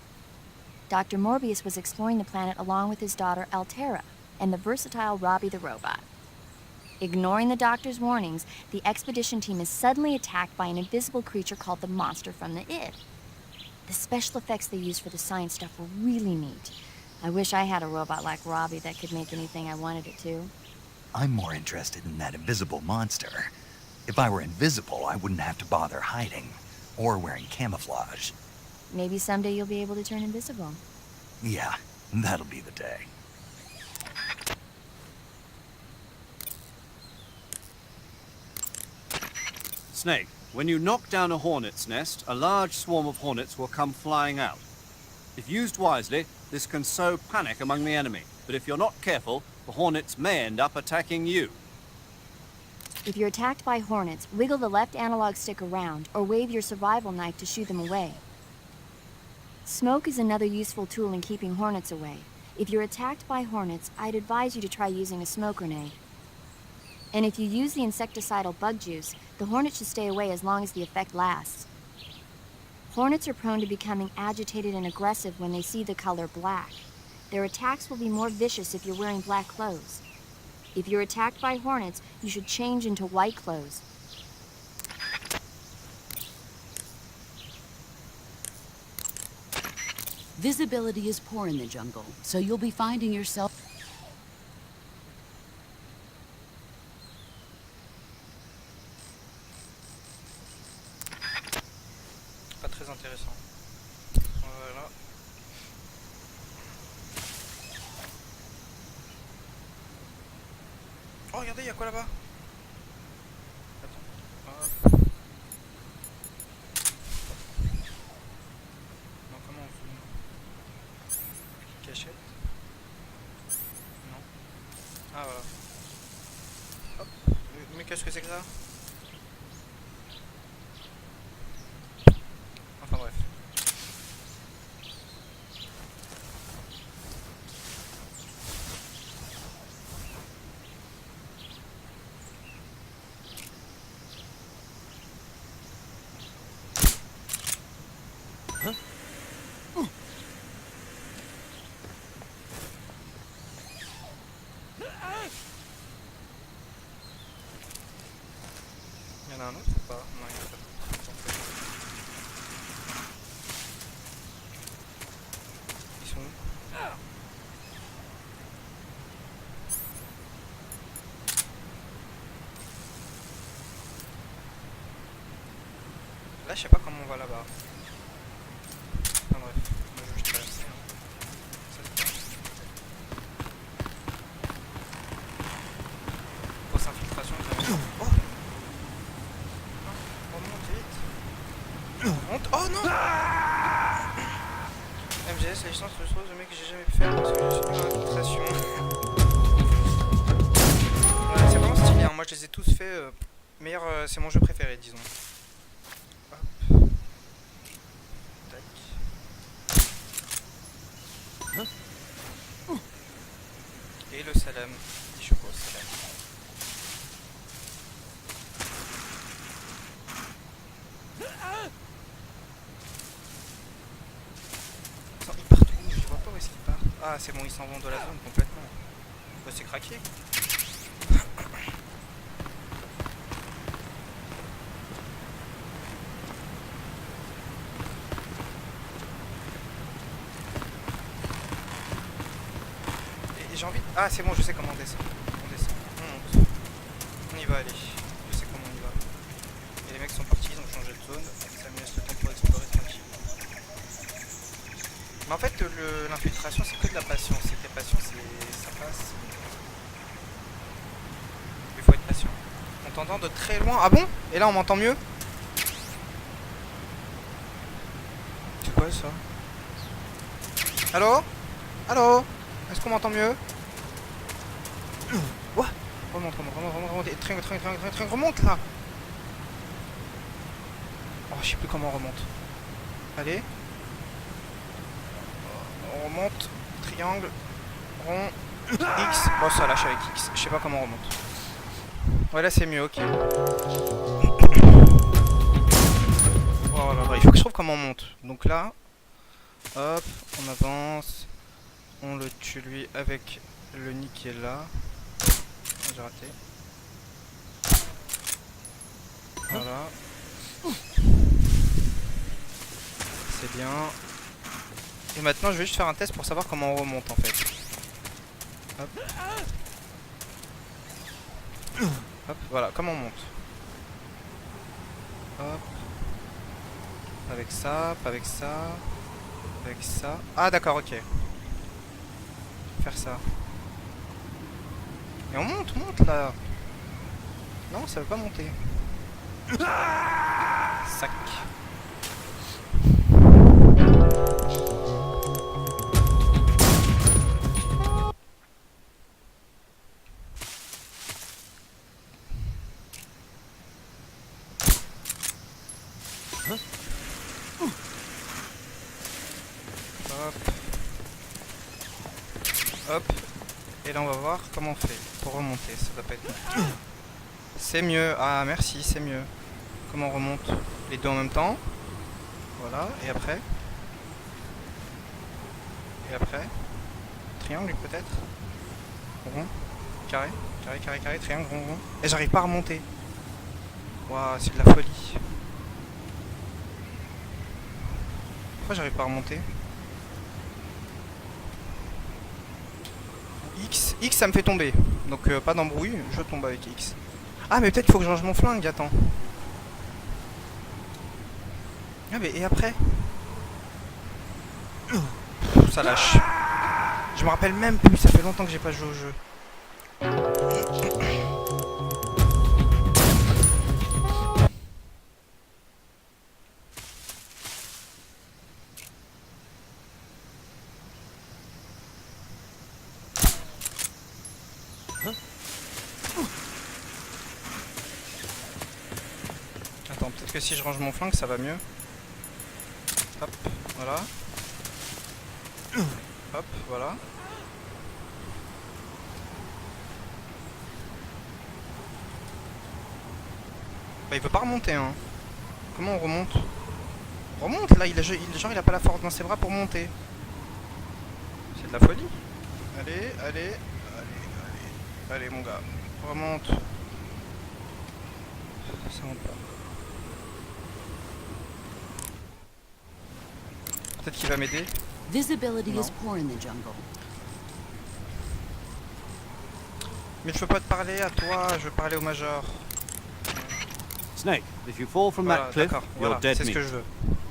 Dr. Morbius was exploring the planet along with his daughter Altera and the versatile Robbie the robot. Ignoring the doctor's warnings, the expedition team is suddenly attacked by an invisible creature called the Monster from the Id. The special effects they used for the science stuff were really neat. I wish I had a robot like Robbie that could make anything I wanted it to. I'm more interested in that invisible monster. If I were invisible, I wouldn't have to bother hiding or wearing camouflage. Maybe someday you'll be able to turn invisible. Yeah, that'll be the day. Snake, when you knock down a hornet's nest, a large swarm of hornets will come flying out. If used wisely, this can sow panic among the enemy, but if you're not careful, the hornets may end up attacking you. If you're attacked by hornets, wiggle the left analog stick around or wave your survival knife to shoo them away. Smoke is another useful tool in keeping hornets away. If you're attacked by hornets, I'd advise you to try using a smoke grenade. And if you use the insecticidal bug juice, the hornet should stay away as long as the effect lasts. Hornets are prone to becoming agitated and aggressive when they see the color black. Their attacks will be more vicious if you're wearing black clothes. If you're attacked by hornets, you should change into white clothes. Visibility is poor in the jungle, so you'll be finding yourself... Pas très intéressant. Voilà. Oh, regardez, il y a quoi là-bas? Attends. Hop. Non, comment on zoome? Cachette. qu'est-ce que c'est que ça? Enfin bref. Il y en a un autre ou pas? Non, il y en a pas d'autre. Ils sont où? Là, je sais pas comment on va là-bas. Enfin bref, moi je vais juste traverser. Ça, c'est bien. Grosse infiltration quand même. Oh! Monte. Oh non! MGS, la licence de choses de mec que j'ai jamais pu faire parce que je suis nul en infiltration. Ouais, c'est vraiment stylé, hein. Moi je les ai tous fait. Meilleur, c'est mon jeu préféré, disons. Hop. Tac. Et le salam. Petit choco au salam. Ils partent où? Je vois pas où est-ce qu'ils partent. Ah c'est bon, ils s'en vont de la zone complètement. Bah, c'est craqué. Et j'ai envie de... Ah c'est bon, je sais comment on descend. On descend. On monte. On y va, allez. Je sais comment on y va. Et les mecs sont partis, ils ont changé de zone. Ça me laisse le temps pour explorer tranquille. Mais en fait, l'infiltration, c'est que de la patience. Si t'es patient, ça passe. Il faut être patient. On t'entend de très loin. Ah bon? Et là, on m'entend mieux? C'est quoi ça? Allô? Allô? Est-ce qu'on m'entend mieux? What? Remonte. Train, remonte là! Oh, je sais plus comment on remonte. Allez. On remonte, triangle, rond, X. Bon, ça lâche avec X. Je sais pas comment on remonte. Ouais, là c'est mieux, ok. Oh là là, il faut que je trouve comment on monte. Donc là, hop, on avance. On le tue lui avec le nid qui est là. J'ai raté. Voilà. C'est bien. Et maintenant je vais juste faire un test pour savoir comment on remonte en fait. Hop. Hop, voilà, comment on monte. Hop. Avec ça, pas avec ça. Avec ça. Ah d'accord, ok. Faire ça. Et on monte là. Non, ça veut pas monter. Sac. Hop. Et là on va voir comment on fait pour remonter. Ça doit pas être compliqué. C'est mieux. Ah merci, c'est mieux. Comment on remonte? Les deux en même temps. Voilà. Et après? Et après? Triangle peut-être? Rond? Carré? Carré, triangle, rond, rond. Et j'arrive pas à remonter. Waouh, c'est de la folie. Pourquoi j'arrive pas à remonter? X ça me fait tomber. Donc pas d'embrouille, je tombe avec X. Ah mais peut-être faut que je range mon flingue, attends. Ah mais et après? Ça lâche. Je me rappelle même plus, ça fait longtemps que j'ai pas joué au jeu. que si je range mon flingue, ça va mieux. Hop, voilà. Hop, voilà. Bah il veut pas remonter hein. Comment on remonte? On remonte là, genre il a pas la force dans ses bras pour monter. C'est de la folie. Allez, allez, allez, allez, allez mon gars. Remonte. Ça monte pas. Peut-être qu'il va m'aider. Visibility No. is poor in the jungle. Mais je peux pas te parler à toi, je veux parler au major. Snake, if you fall from Voilà, that cliff, d'accord, you're voilà, dead c'est ce meat. que je veux.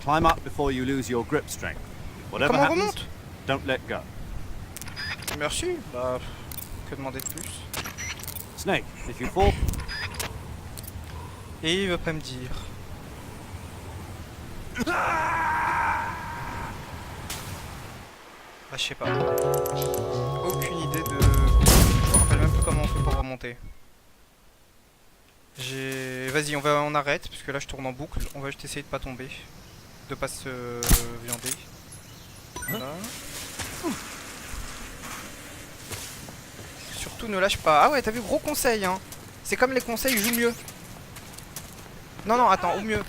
Climb up before you lose your grip strength. Whatever Comment on happens, remonte? don't let go. Merci. Bah, que demander de plus? Snake, if you fall... Et il veut pas me dire. Bah, je sais pas. Aucune idée de... Je me rappelle même plus comment on fait pour remonter. Vas-y, on arrête, parce que là je tourne en boucle. On va juste essayer de pas tomber. De pas se viander. Voilà. Surtout ne lâche pas. Ah ouais, t'as vu, gros conseil, hein. C'est comme les conseils, joue mieux. Non, non, attends, au mieux.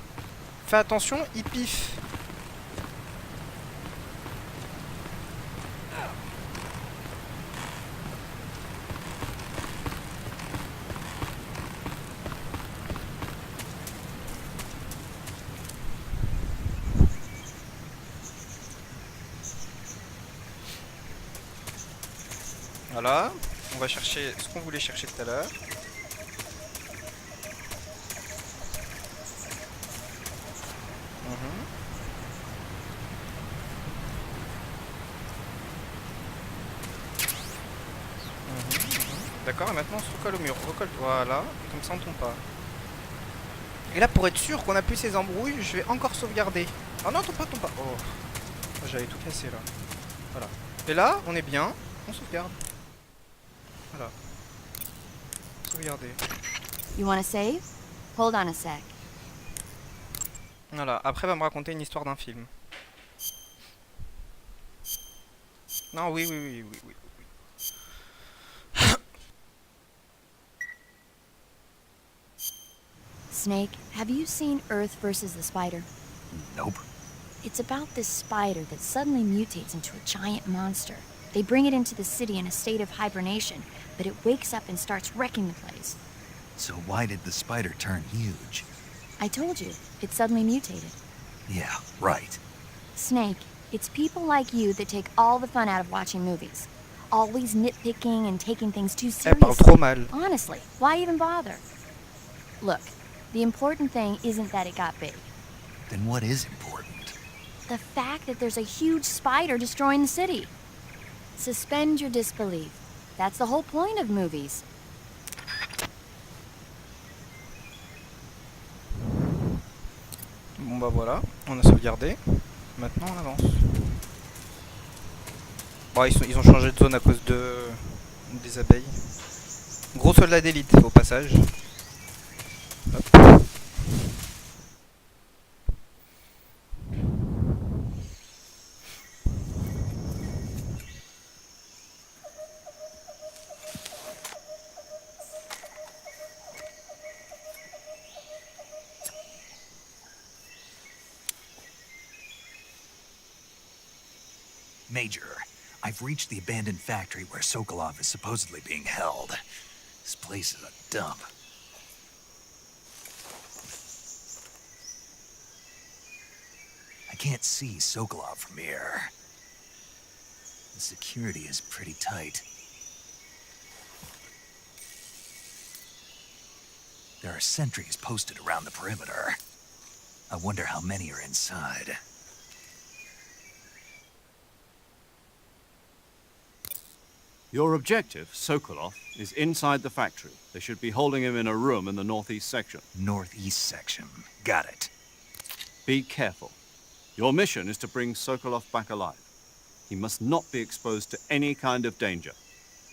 Fais attention, il piffe. Voilà, on va chercher ce qu'on voulait chercher tout à l'heure. D'accord, et maintenant on se recolle au mur. Recolle, voilà, comme ça on tombe pas. Et là, pour être sûr qu'on a plus ces embrouilles, je vais encore sauvegarder. Oh non, tombe pas, tombe pas. Oh, j'avais tout cassé là. Voilà. Et là, on est bien, on sauvegarde. Voilà. Sauvegarder. You wanna save? Hold on a sec. Voilà, après va me raconter une histoire d'un film. Non, oui, oui, oui, oui, oui. Snake, have you seen Earth versus the Spider? Nope. It's about this spider that suddenly mutates into a giant monster. They bring it into the city in a state of hibernation, but it wakes up and starts wrecking the place. So why did the spider turn huge? I told you, it suddenly mutated. Yeah, right. Snake, it's people like you that take all the fun out of watching movies. Always nitpicking and taking things too Elle parle seriously. trop mal. Honestly, why even bother? Look, the important thing isn't that it got big. Then what is important? The fact that there's a huge spider destroying the city. Suspend your disbelief. That's the whole point of movies. Bon bah voilà, on a sauvegardé. Maintenant on avance. Bon, ils ont changé de zone à cause des abeilles. Gros soldat d'élite au passage. Hop. Major, I've reached the abandoned factory where Sokolov is supposedly being held. This place is a dump. I can't see Sokolov from here. The security is pretty tight. There are sentries posted around the perimeter. I wonder how many are inside. Your objective, Sokolov, is inside the factory. They should be holding him in a room in the northeast section. Northeast section. Got it. Be careful. Your mission is to bring Sokolov back alive. He must not be exposed to any kind of danger.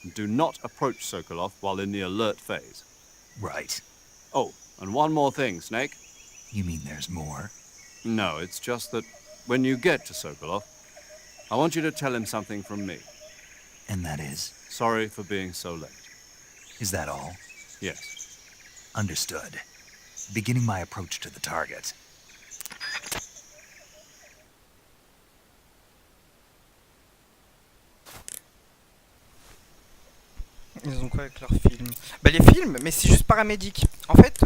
And do not approach Sokolov while in the alert phase. Right. Oh, and one more thing, Snake. You mean there's more? No, it's just that when you get to Sokolov, I want you to tell him something from me. And that is? Sorry for being so late. Is that all? Yes. Understood. Beginning my approach to the target. Ils ont quoi avec leurs films? Bah les films, mais c'est juste paramédic. En fait,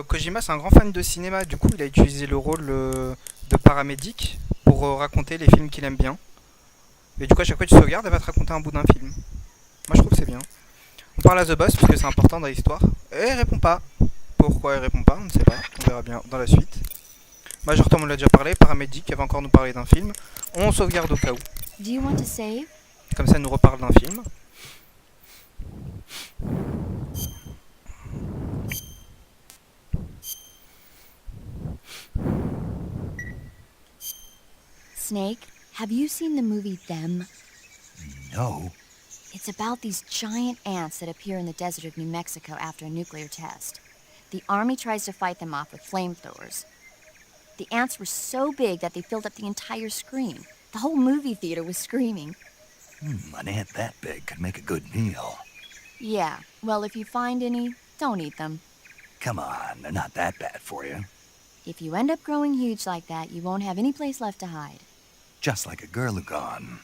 Kojima c'est un grand fan de cinéma, du coup il a utilisé le rôle de paramédic pour raconter les films qu'il aime bien. Et du coup à chaque fois que tu sauvegardes, elle va te raconter un bout d'un film. Moi je trouve que c'est bien. On parle à The Boss parce que c'est important dans l'histoire. Et elle répond pas. Pourquoi elle répond pas, on ne sait pas. On verra bien dans la suite. Major Tom on l'a déjà parlé, paramédic, elle va encore nous parler d'un film. On sauvegarde au cas où. Do you want to save? Comme ça elle nous reparle d'un film. Snake, have you seen the movie Them? No. It's about these giant ants that appear in the desert of New Mexico after a nuclear test. The army tries to fight them off with flamethrowers. The ants were so big that they filled up the entire screen. The whole movie theater was screaming. An ant that big could make a good meal. Yeah, well, if you find any, don't eat them. Come on, they're not that bad for you. If you end up growing huge like that, you won't have any place left to hide. Just like a girl gone.